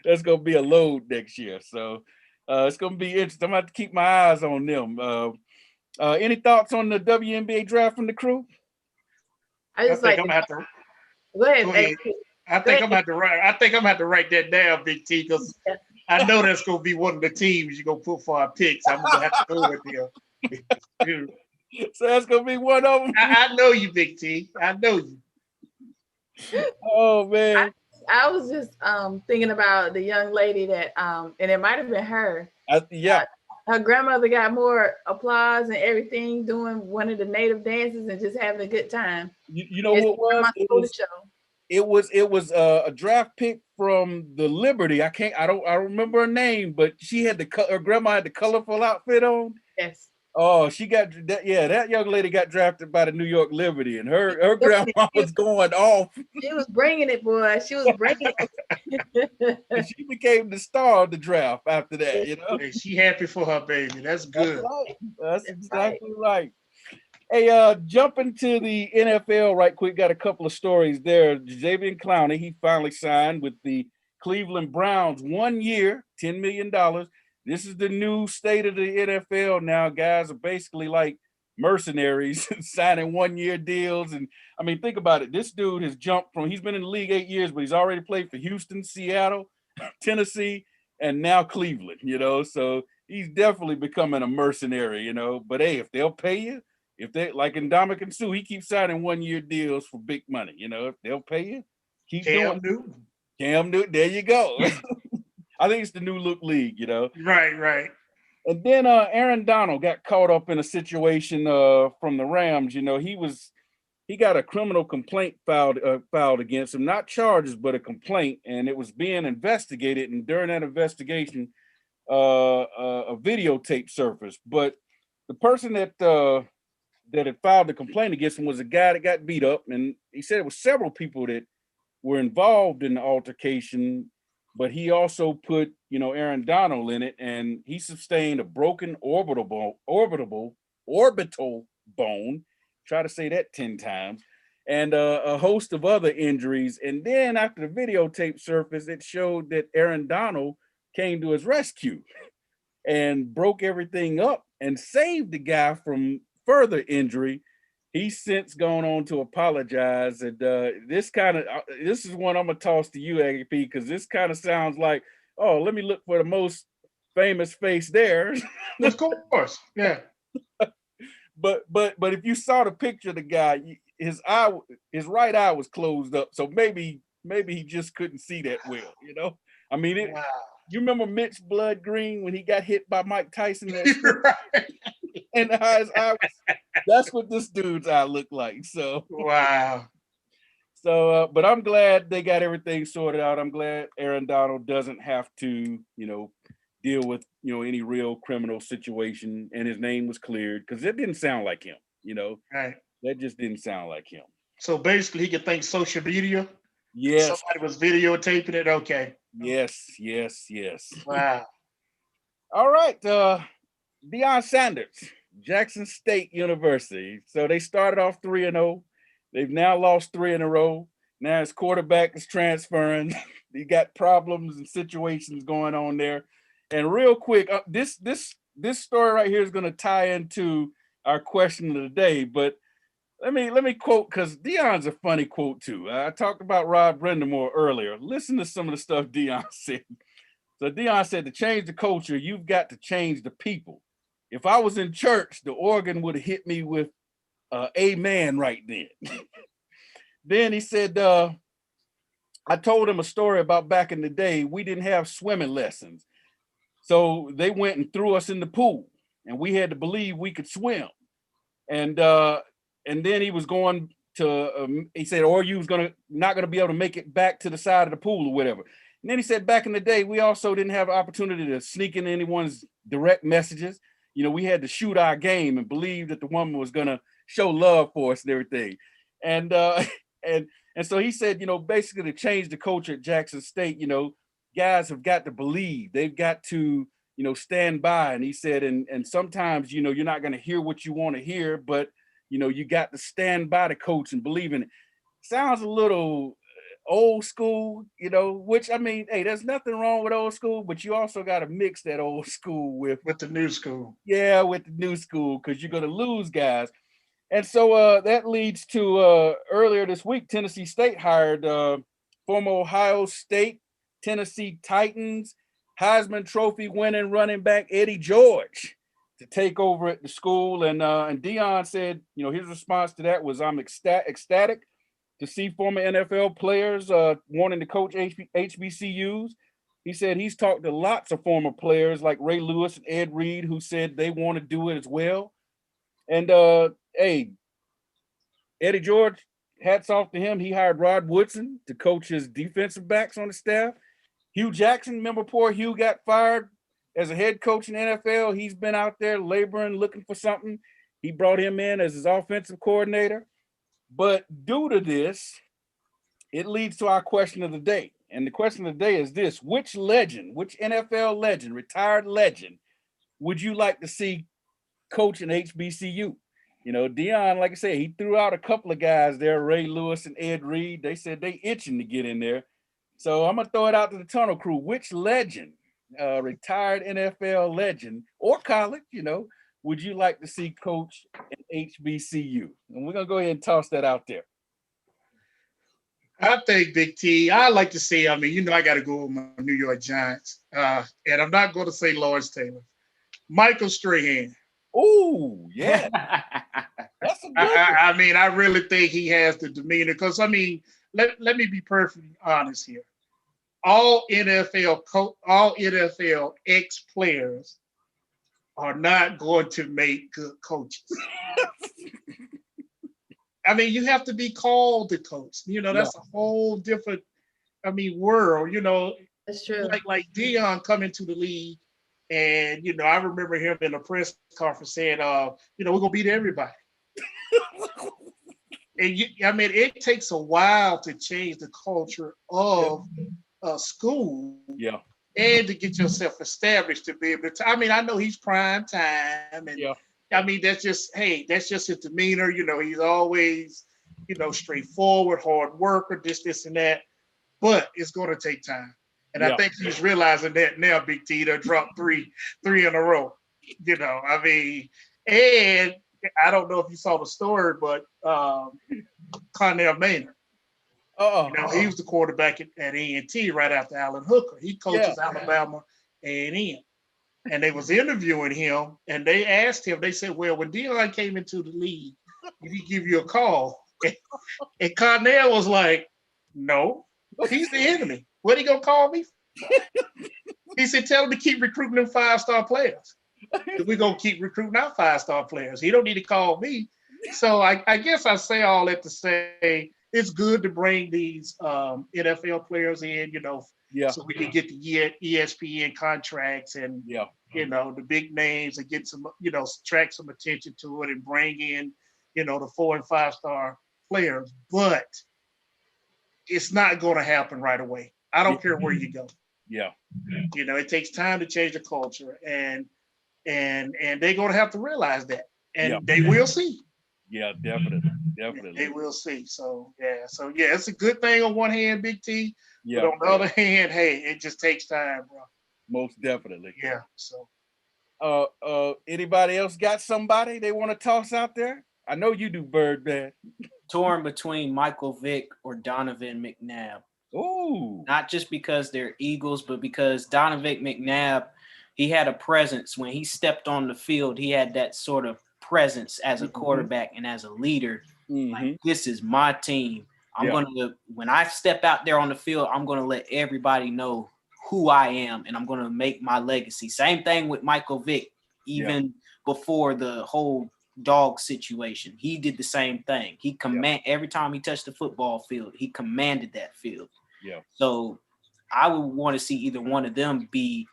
Speaker 1: That's going to be a load next year. So it's going to be interesting. I'm going to have to keep my eyes on them. Any thoughts on the WNBA draft from the crew?
Speaker 2: I just like
Speaker 3: I'm
Speaker 2: to
Speaker 3: to
Speaker 2: go ahead.
Speaker 3: I think I'm going to have to write that down, Big T, because I know that's going to be one of the teams you're going to put for our picks. I'm going to have to go with them.
Speaker 1: So that's going to be one of them.
Speaker 3: I know you, Big T. I know you.
Speaker 1: Oh, man.
Speaker 2: I was just thinking about the young lady that, and it might have been her. Her grandmother got more applause and everything doing one of the native dances and just having a good time.
Speaker 1: You know what it was? It was a draft pick from the Liberty. I don't remember her name, but she had her grandma had the colorful outfit on.
Speaker 2: Yes.
Speaker 1: Oh, she got that. Yeah, that young lady got drafted by the New York Liberty, and her grandma was going off,
Speaker 2: She was bringing it, boy. She was bringing it.
Speaker 1: and she became the star of the draft after that.
Speaker 3: Hey, she happy for her baby. That's
Speaker 1: That's
Speaker 3: good.
Speaker 1: right. That's
Speaker 2: That's right.
Speaker 1: exactly right. Hey, jumping to the NFL right quick. Got a couple of stories there. Jadeveon Clowney, he finally signed with the Cleveland Browns, 1 year, $10 million. This is the new state of the NFL now. Guys are basically like mercenaries signing 1 year deals. And I mean, think about it. This dude has jumped from, he's been in the league 8 years, but he's already played for Houston, Seattle, Tennessee, and now Cleveland, so he's definitely becoming a mercenary, but hey, if they'll pay you, if they like in Dominican Sue, he keeps signing 1 year deals for big money, if they'll pay you, keep
Speaker 3: Cam
Speaker 1: doing
Speaker 3: Newton.
Speaker 1: Cam Newton, there you go. I think it's the new look league,
Speaker 3: Right.
Speaker 1: And then Aaron Donald got caught up in a situation from the Rams. He got a criminal complaint filed against him, not charges, but a complaint, and it was being investigated. And during that investigation, a videotape surfaced. But the person that had filed the complaint against him was a guy that got beat up, and he said it was several people that were involved in the altercation. But he also put, Aaron Donald in it, and he sustained a broken orbital bone. Try to say that 10 times, and a host of other injuries. And then after the videotape surfaced, it showed that Aaron Donald came to his rescue and broke everything up and saved the guy from further injury. He's since gone on to apologize. And this is one I'm gonna toss to you, AP, because this kind of sounds like, oh, let me look for the most famous face there.
Speaker 3: Of course, yeah.
Speaker 1: But if you saw the picture of the guy, his right eye was closed up, so maybe he just couldn't see that well. I mean,
Speaker 3: Wow.
Speaker 1: you remember Mitch Blood Green when he got hit by Mike Tyson? And his eye was, that's what this dude's eye looked like. So
Speaker 3: wow.
Speaker 1: So, but I'm glad they got everything sorted out. I'm glad Aaron Donald doesn't have to, deal with, any real criminal situation, and his name was cleared because it didn't sound like him,
Speaker 3: Right.
Speaker 1: That just didn't sound like him.
Speaker 3: So basically, he could thank social media.
Speaker 1: Yes.
Speaker 3: Somebody was videotaping it. Okay.
Speaker 1: Yes.
Speaker 3: Wow.
Speaker 1: All right. Deion Sanders, Jackson State University. So they started off 3-0. They've now lost 3 in a row. Now his quarterback is transferring. He got problems and situations going on there. And real quick, this story right here is going to tie into our question of the day. But let me quote, because Deion's a funny quote too. I talked about Rod Brindamore earlier. Listen to some of the stuff Deion said. So Deion said, to change the culture, you've got to change the people. If I was in church, the organ would have hit me with amen right then. Then he said, I told him a story about back in the day, we didn't have swimming lessons. So they went and threw us in the pool, and we had to believe we could swim. And then he was going to, he said, or you was not gonna be able to make it back to the side of the pool or whatever. And then he said, back in the day, we also didn't have an opportunity to sneak in anyone's direct messages. We had to shoot our game and believe that the woman was gonna show love for us and everything. And so he said, basically to change the culture at Jackson State, guys have got to believe, they've got to, stand by. And he said, and sometimes, you're not going to hear what you want to hear, but, you got to stand by the coach and believe in it. Sounds a little old school, which, I mean, hey, there's nothing wrong with old school, but you also got to mix that old school with
Speaker 3: the new school.
Speaker 1: Yeah, with the new school, because you're going to lose guys. And so that leads to earlier this week, Tennessee State hired former Ohio State, Tennessee Titans, Heisman Trophy winning running back Eddie George to take over at the school. And Deion said, his response to that was, I'm ecstatic to see former NFL players wanting to coach HBCUs. He said he's talked to lots of former players like Ray Lewis and Ed Reed who said they want to do it as well. And hey, Eddie George, hats off to him. He hired Rod Woodson to coach his defensive backs on the staff. Hugh Jackson, remember poor Hugh got fired as a head coach in the NFL. He's been out there laboring, looking for something. He brought him in as his offensive coordinator. But due to this, it leads to our question of the day. And the question of the day is this: which NFL legend, retired legend, would you like to see coach in HBCU? You know, Dion, like I said, he threw out a couple of guys there, Ray Lewis and Ed Reed. They said they itching to get in there. So I'm going to throw it out to the tunnel crew. Which legend, retired NFL legend or college, would you like to see coach in HBCU? And we're going to go ahead and toss that out there.
Speaker 3: I think Big T, I like to see, I got to go with my New York Giants. And I'm not going to say Lawrence Taylor. Michael Strahan.
Speaker 1: Oh, yeah. That's a good one.
Speaker 3: I really think he has the demeanor because, let me be perfectly honest here. All NFL ex-players are not going to make good coaches. You have to be called to coach. That's a whole different, world.
Speaker 2: That's true.
Speaker 3: Like Dion coming to the league, and I remember him in a press conference saying, we're gonna beat everybody. And it takes a while to change the culture of a school.
Speaker 1: Yeah.
Speaker 3: And to get yourself established to be able to. I know he's prime time, and that's just his demeanor. He's always, straightforward, hard worker, this and that. But it's going to take time, and I think he's realizing that now. Big T to drop three in a row. And I don't know if you saw the story, but Connell Maynard. He was the quarterback at A&T right after Alan Hooker. He coaches Alabama A&M. And they was interviewing him, and they asked him, they said, well, when Dion came into the league, did he give you a call? And Connell was like, no, he's the enemy. What he gonna call me? He said, tell him to keep recruiting them 5-star players. We're gonna keep recruiting our 5-star players. He don't need to call me. So I guess I say all that to say it's good to bring these NFL players in, so we can get the ESPN contracts and the big names and get some, attract some attention to it and bring in, the 4- and 5-star players. But it's not going to happen right away. I don't care where you go.
Speaker 1: Yeah.
Speaker 3: It takes time to change the culture, and they're going to have to realize that, and they will see.
Speaker 1: Yeah, definitely.
Speaker 3: They will see. So it's a good thing on one hand, Big T.
Speaker 1: Yeah.
Speaker 3: But on the other hand, hey, it just takes time, bro.
Speaker 1: Most definitely.
Speaker 3: Yeah. So.
Speaker 1: Anybody else got somebody they want to toss out there? I know you do, Birdman.
Speaker 4: Torn between Michael Vick or Donovan McNabb.
Speaker 1: Ooh.
Speaker 4: Not just because they're Eagles, but because Donovan McNabb, he had a presence when he stepped on the field. He had that sort of presence as a quarterback and as a leader. Like, this is my team. When I step out there on the field, I'm gonna let everybody know who I am, and I'm gonna make my legacy. Same thing with Michael Vick, even before the whole dog situation. He did the same thing. He every time he touched the football field, he commanded that field.
Speaker 1: Yeah.
Speaker 4: So I would want to see either one of them be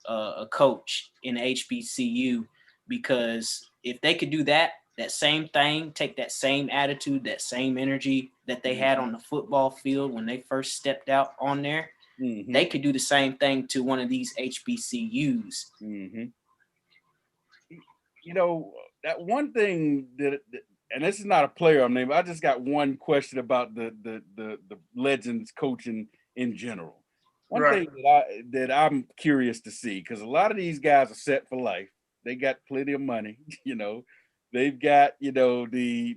Speaker 4: a coach in HBCU, because if they could do that same thing, take that same attitude, that same energy that they had on the football field when they first stepped out on there, they could do the same thing to one of these HBCUs.
Speaker 1: That one thing that, and this is not a player name, I just got one question about the Legends coaching in general. One thing that I'm curious to see, because a lot of these guys are set for life. They got plenty of money, They've got, the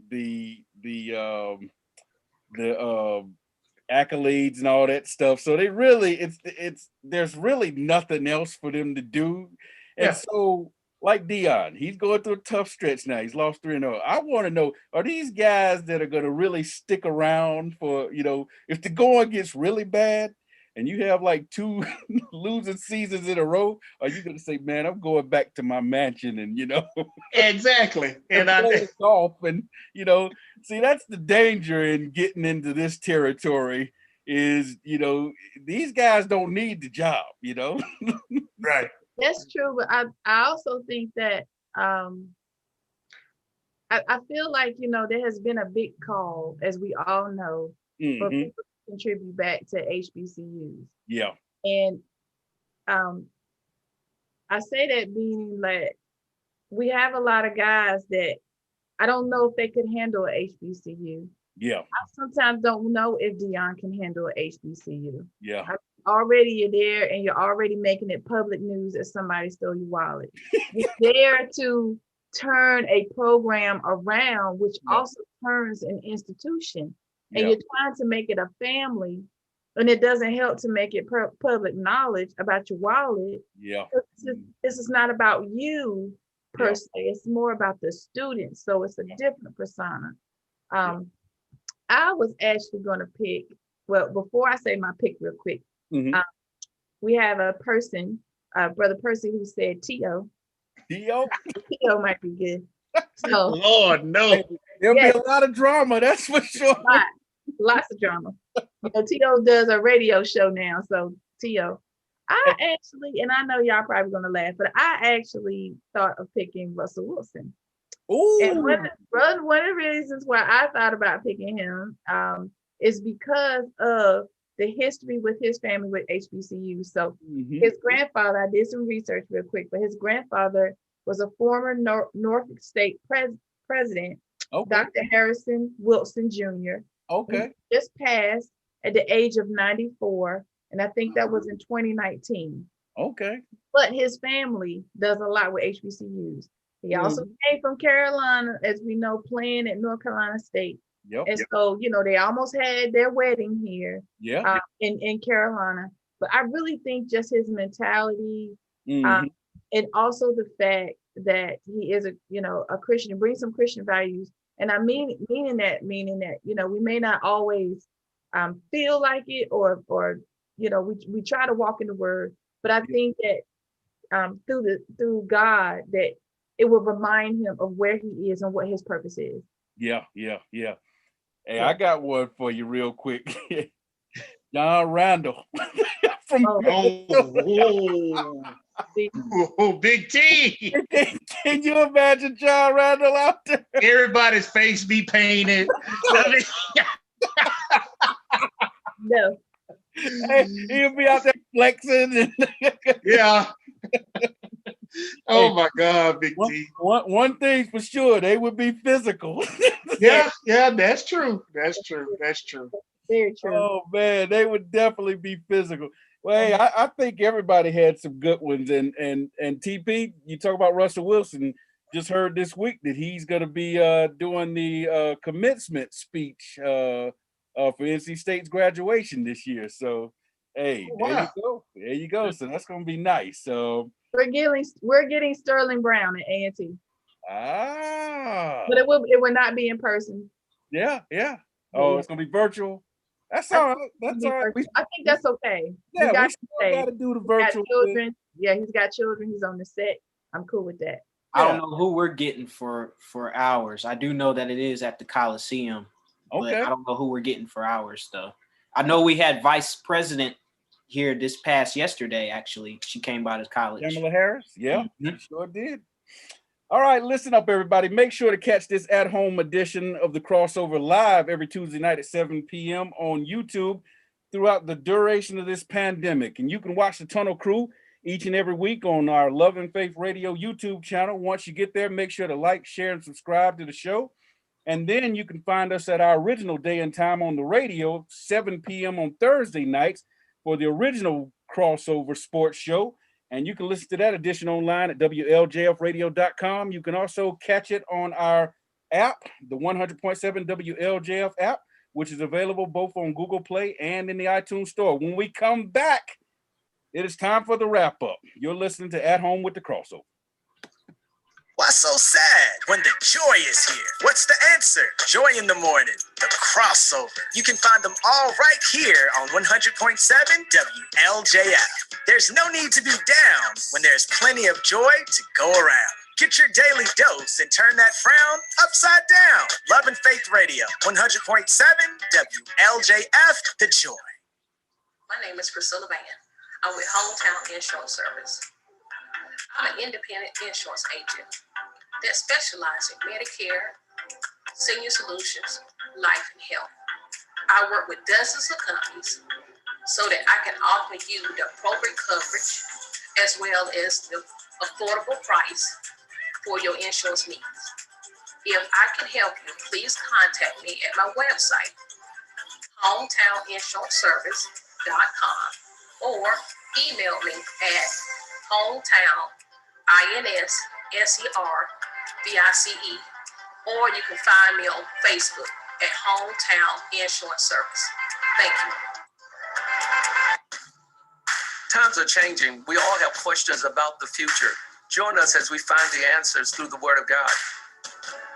Speaker 1: accolades and all that stuff. So they really, there's really nothing else for them to do. And so, like Dion, he's going through a tough stretch now. He's lost 3-0. I want to know, are these guys that are going to really stick around for, if the going gets really bad and you have like 2 losing seasons in a row, are you going to say, man, I'm going back to my mansion and,
Speaker 3: Exactly. And
Speaker 1: play golf and, see, that's the danger in getting into this territory is, these guys don't need the job,
Speaker 3: Right.
Speaker 2: That's true, but I also think that I feel like, there has been a big call, as we all know, for
Speaker 1: Mhm.
Speaker 2: people to contribute back to HBCUs.
Speaker 1: Yeah.
Speaker 2: And I say that meaning that we have a lot of guys that I don't know if they could handle a HBCU.
Speaker 1: Yeah.
Speaker 2: I sometimes don't know if Dion can handle a HBCU.
Speaker 1: Yeah.
Speaker 2: Already you're there and you're already making it public news that somebody stole your wallet. You're there to turn a program around, which also turns an institution. And you're trying to make it a family, and it doesn't help to make it public knowledge about your wallet.
Speaker 1: Yeah.
Speaker 2: This is not about you per se. It's more about the students. So it's a different persona. I was actually going to pick, well, before I say my pick real quick, we have a person, Brother Percy, who said T.O. T.O. might be good. So,
Speaker 3: Lord, no.
Speaker 1: There'll be a lot of drama, that's for sure.
Speaker 2: Lots of drama. T.O. does a radio show now, so T.O. I actually, and I know y'all probably going to laugh, but I actually thought of picking Russell Wilson.
Speaker 1: Ooh.
Speaker 2: And one of the reasons why I thought about picking him is because of the history with his family with HBCU. So his grandfather, I did some research real quick, but his grandfather was a former Norfolk State president, Dr. Harrison Wilson Jr.
Speaker 1: Okay.
Speaker 2: He just passed at the age of 94, and I think that was in 2019.
Speaker 1: Okay.
Speaker 2: But his family does a lot with HBCUs. He also came from Carolina, as we know, playing at North Carolina State. And so, they almost had their wedding here in Carolina. But I really think just his mentality and also the fact that he is a Christian, brings some Christian values. And I meaning that, we may not always feel like it or we try to walk in the word, but I think that through God, that it will remind him of where he is and what his purpose is.
Speaker 1: Yeah. Hey, I got one for you real quick. John Randall.
Speaker 3: Big T.
Speaker 1: Can you imagine John Randall out there?
Speaker 3: Everybody's face be painted.
Speaker 2: No.
Speaker 1: Hey, he'll be out there flexing.
Speaker 3: Yeah. Oh my God, Big T.
Speaker 1: One thing's for sure, they would be physical.
Speaker 3: Yeah, that's true. That's true.
Speaker 2: Very true.
Speaker 1: Oh man, they would definitely be physical. Well, hey, I think everybody had some good ones, and TP, you talk about Russell Wilson. Just heard this week that he's going to be doing the commencement speech for NC State's graduation this year. So, hey, there you go. So that's going to be nice. So
Speaker 2: we're getting Sterling Brown at A&T. But it will not be in person.
Speaker 1: Yeah. Oh, it's going to be virtual. That's all right. That's all right.
Speaker 2: I think that's okay.
Speaker 1: Yeah, we still got to do the virtual
Speaker 2: children. Yeah, he's got children. He's on the set. I'm cool with that.
Speaker 4: I don't know who we're getting for ours. I do know that it is at the Coliseum.
Speaker 1: Okay.
Speaker 4: But I don't know who we're getting for ours, though. I know we had Vice President here this past yesterday, actually. She came by to college.
Speaker 1: Kamala Harris? Yeah, sure did. All right, listen up, everybody. Make sure to catch this at-home edition of the Crossover live every Tuesday night at 7 p.m. on YouTube throughout the duration of this pandemic. And you can watch the Tunnel Crew each and every week on our Love and Faith Radio YouTube channel. Once you get there, make sure to like, share, and subscribe to the show. And then you can find us at our original day and time on the radio, 7 p.m. on Thursday nights for the original Crossover Sports Show. And you can listen to that edition online at WLJFradio.com. You can also catch it on our app, the 100.7 WLJF app, which is available both on Google Play and in the iTunes Store. When we come back, it is time for the wrap up. You're listening to At Home with the Crossover.
Speaker 6: Why so sad when the joy is here? What's the answer? Joy in the morning, the crossover. You can find them all right here on 100.7 WLJF. There's no need to be down when there's plenty of joy to go around. Get your daily dose and turn that frown upside down. Love and Faith Radio, 100.7 WLJF, the joy.
Speaker 7: My name is Priscilla Van. I'm with Hometown Insurance Service. I'm an independent insurance agent that specializes in Medicare, senior solutions, life, and health. I work with dozens of companies so that I can offer you the appropriate coverage as well as the affordable price for your insurance needs. If I can help you, please contact me at my website, hometowninsuranceservice.com, or email me at hometown.insurvice, or you can find me on Facebook at Hometown Insurance Service. Thank you.
Speaker 8: Times are changing. We all have questions about the future. Join us as we find the answers through the Word of God.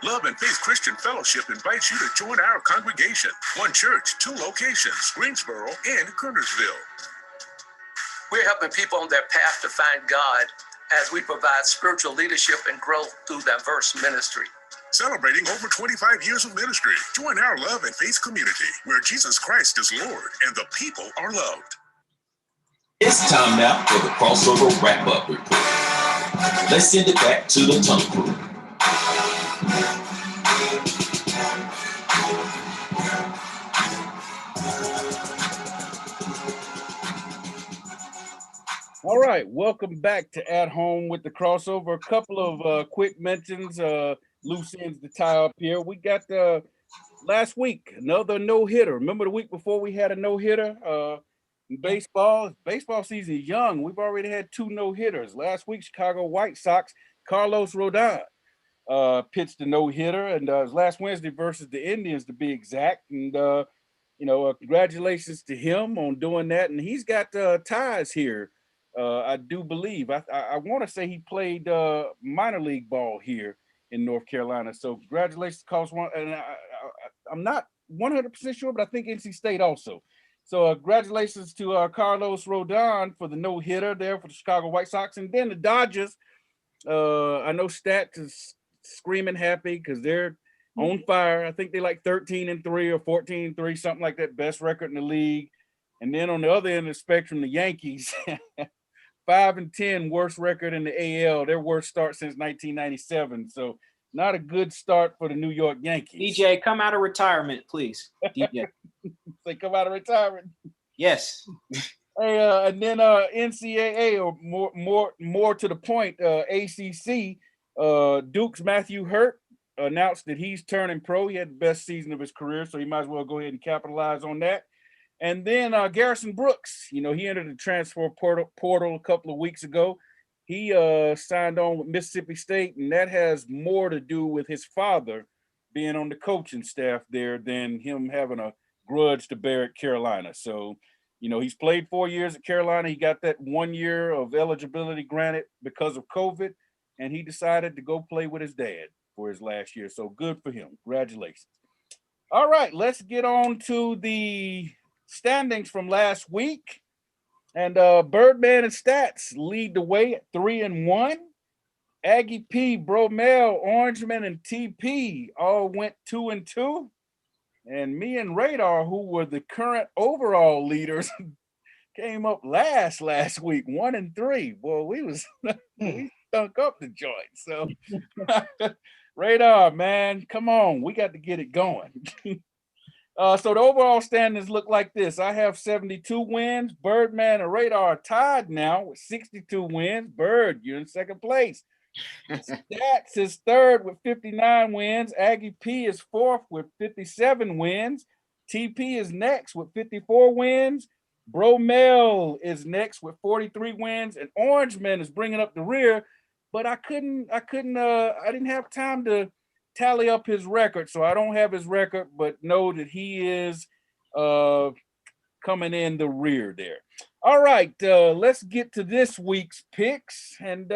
Speaker 9: Love and Faith Christian Fellowship invites you to join our congregation. One church, two locations, Greensboro and Kernersville.
Speaker 8: We're helping people on their path to find God as we provide spiritual leadership and growth through diverse ministry.
Speaker 9: Celebrating over 25 years of ministry. Join our Love and Faith community where Jesus Christ is Lord and the people are loved.
Speaker 11: It's time now for the crossover wrap-up report. Let's send it back to the Tunnel Crew.
Speaker 1: All right, welcome back to At Home with the Crossover. A couple of quick mentions, loose ends to tie up here. We got last week another no-hitter. Remember the week before we had a no-hitter? Baseball season is young. We've already had two no-hitters. Last week, Chicago White Sox, Carlos Rodon pitched a no-hitter, and it was last Wednesday versus the Indians to be exact. And congratulations to him on doing that. And he's got ties here. I do believe. I want to say he played minor league ball here in North Carolina. So congratulations, Carlos. And I'm not 100% sure, but I think NC State also. So congratulations to Carlos Rodon for the no-hitter there for the Chicago White Sox. And then the Dodgers, I know Stats is screaming happy because they're on fire. I think they like 13-3 or 14-3, something like that, best record in the league. And then on the other end of the spectrum, the Yankees, 5-10, worst record in the AL, their worst start since 1997. So not a good start for the New York Yankees.
Speaker 4: DJ, come out of retirement, please. DJ.
Speaker 1: Say come out of retirement.
Speaker 4: Yes.
Speaker 1: Hey, and then NCAA, or more to the point, ACC, Duke's Matthew Hurt announced that he's turning pro. He had the best season of his career, so he might as well go ahead and capitalize on that. And then Garrison Brooks, he entered the transfer portal a couple of weeks ago. He signed on with Mississippi State, and that has more to do with his father being on the coaching staff there than him having a grudge to bear at Carolina. So, he's played 4 years at Carolina. He got that 1 year of eligibility granted because of COVID, and he decided to go play with his dad for his last year. So good for him. Congratulations. All right, let's get on to the standings from last week. And Birdman and Stats lead the way at 3-1. Aggie P, Bromel, Orangeman, and TP all went 2-2. And me and Radar, who were the current overall leaders, came up last week, 1-3. Boy, we stunk up the joint. So Radar, man, come on. We got to get it going. So the overall standings look like this. I have 72 wins. Birdman and Radar are tied now with 62 wins. Bird, you're in second place. Stats is third with 59 wins. Aggie P is fourth with 57 wins. TP is next with 54 wins. Bromel is next with 43 wins. And Orangeman is bringing up the rear, but I didn't have time to tally up his record, so I don't have his record, but know that he is coming in the rear there. All right, let's get to this week's picks, and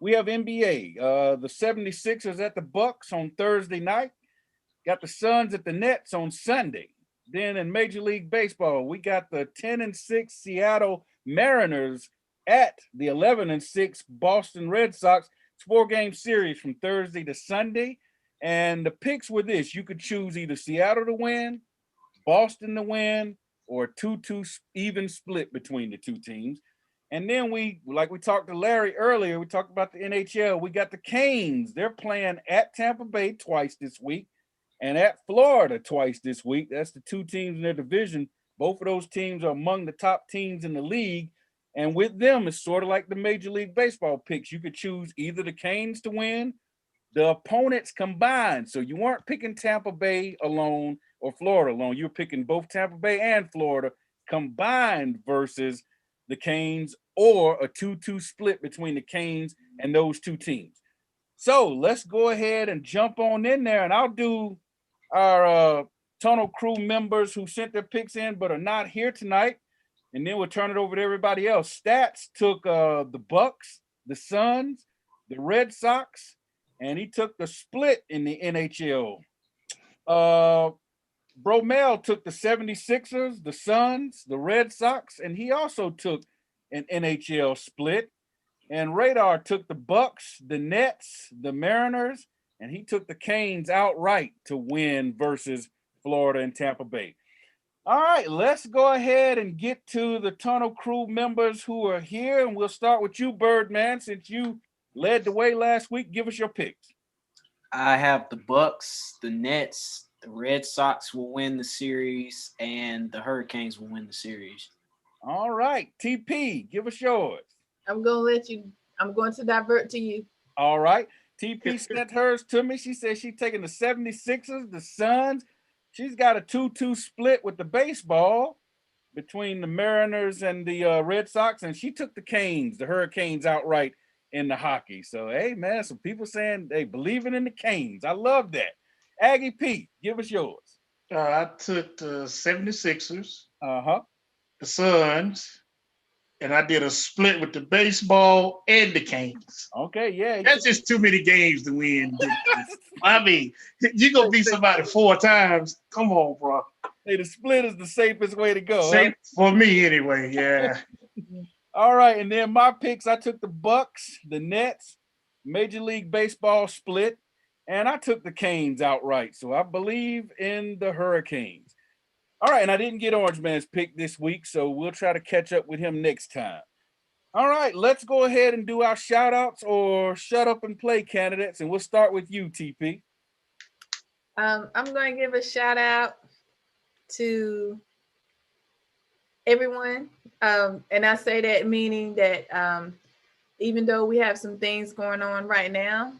Speaker 1: we have NBA. The 76ers at the Bucks on Thursday night. Got the Suns at the Nets on Sunday. Then in Major League Baseball, we got the 10-6 Seattle Mariners at the 11-6 Boston Red Sox. It's a 4-game series from Thursday to Sunday. And the picks were this. You could choose either Seattle to win, Boston to win, or a 2-2 even split between the two teams. And then we talked to Larry earlier, we talked about the NHL. We got the Canes. They're playing at Tampa Bay twice this week and at Florida twice this week. That's the two teams in their division. Both of those teams are among the top teams in the league. And with them, it's sort of like the Major League Baseball picks. You could choose either the Canes to win, the opponents combined. So you weren't picking Tampa Bay alone or Florida alone. You were picking both Tampa Bay and Florida combined versus the Canes, or a 2-2 split between the Canes and those two teams. So let's go ahead and jump on in there, and I'll do our Tunnel Crew members who sent their picks in but are not here tonight, and then we'll turn it over to everybody else. Stats took the Bucks, the Suns, the Red Sox, and he took the split in the NHL. Bromel took the 76ers, the Suns, the Red Sox, and he also took an NHL split. And Radar took the Bucks, the Nets, the Mariners, and he took the Canes outright to win versus Florida and Tampa Bay. All right, let's go ahead and get to the Tunnel Crew members who are here, and we'll start with you, Birdman, since you led the way last week. Give us your picks.
Speaker 4: I have the Bucks, the Nets, the Red Sox will win the series, and the Hurricanes will win the series.
Speaker 1: All right, TP, give us yours.
Speaker 2: I'm going to divert to you.
Speaker 1: All right. TP sent hers to me. She said she's taking the 76ers, the Suns. She's got a 2-2 split with the baseball between the Mariners and the Red Sox, and she took the Canes, the Hurricanes outright in the hockey. So, hey, man, some people saying they believing in the Canes. I love that. Aggie P, give us yours.
Speaker 3: I took the 76ers,
Speaker 1: the
Speaker 3: Suns, and I did a split with the baseball and the Canes.
Speaker 1: Okay, yeah.
Speaker 3: That's just too many games to win. I mean, you're going to beat somebody 4 times. Come on, bro.
Speaker 1: Hey, the split is the safest way to go.
Speaker 3: Safe for me anyway, yeah.
Speaker 1: All right, and then my picks, I took the Bucks, the Nets, Major League Baseball split, and I took the Canes outright. So I believe in the Hurricanes. All right, and I didn't get Orange Man's pick this week, so we'll try to catch up with him next time. All right, let's go ahead and do our shout-outs or shut up and play candidates, and we'll start with you, TP.
Speaker 2: I'm going to give a shout-out to everyone, and I say that meaning that even though we have some things going on right now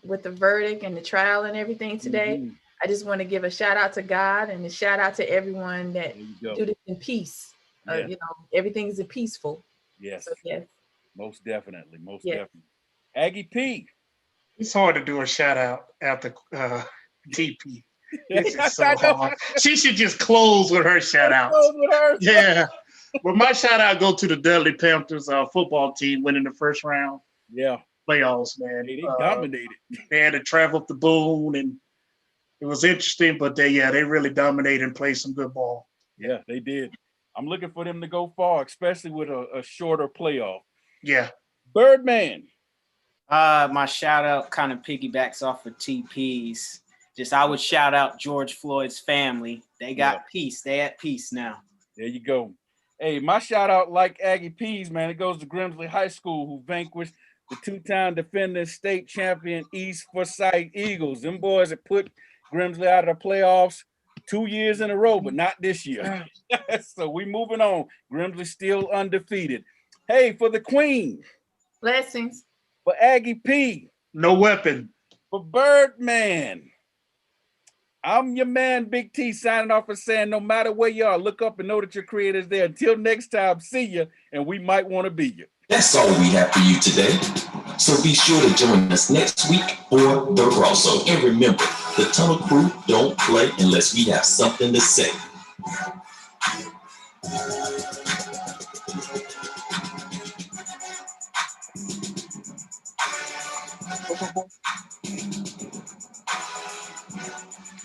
Speaker 2: with the verdict and the trial and everything today, I just want to give a shout out to God and a shout out to everyone that do this in peace. You know, everything's peaceful.
Speaker 1: Yes.
Speaker 2: So, yes.
Speaker 1: Most definitely. Definitely. Aggie P.
Speaker 3: It's hard to do a shout out after TP. It's so hard. She should just close with her shout out. Yeah. But my shout out go to the Dudley Panthers football team winning the first round.
Speaker 1: Yeah.
Speaker 3: Playoffs, man.
Speaker 1: They dominated.
Speaker 3: They had to travel up the Boone, and it was interesting, but they really dominated and played some good ball.
Speaker 1: Yeah, they did. I'm looking for them to go far, especially with a shorter playoff.
Speaker 3: Yeah.
Speaker 1: Birdman.
Speaker 4: My shout out kind of piggybacks off of TP's. Just I would shout out George Floyd's family. They got peace. They at peace now.
Speaker 1: There you go. Hey, my shout out, like Aggie P's, man, it goes to Grimsley High School, who vanquished the 2-time defending state champion East Forsyth Eagles. Them boys that put Grimsley out of the playoffs 2 years in a row, but not this year. So we moving on. Grimsley still undefeated. Hey, for the Queen.
Speaker 2: Blessings.
Speaker 1: For Aggie P.
Speaker 3: No weapon.
Speaker 1: For Birdman. I'm your man, Big T, signing off and saying, no matter where you are, look up and know that your creator is there. Until next time, see you, and we might want to be you.
Speaker 11: That's all we have for you today. So be sure to join us next week or the crossover. And remember, the Tunnel Crew don't play unless we have something to say.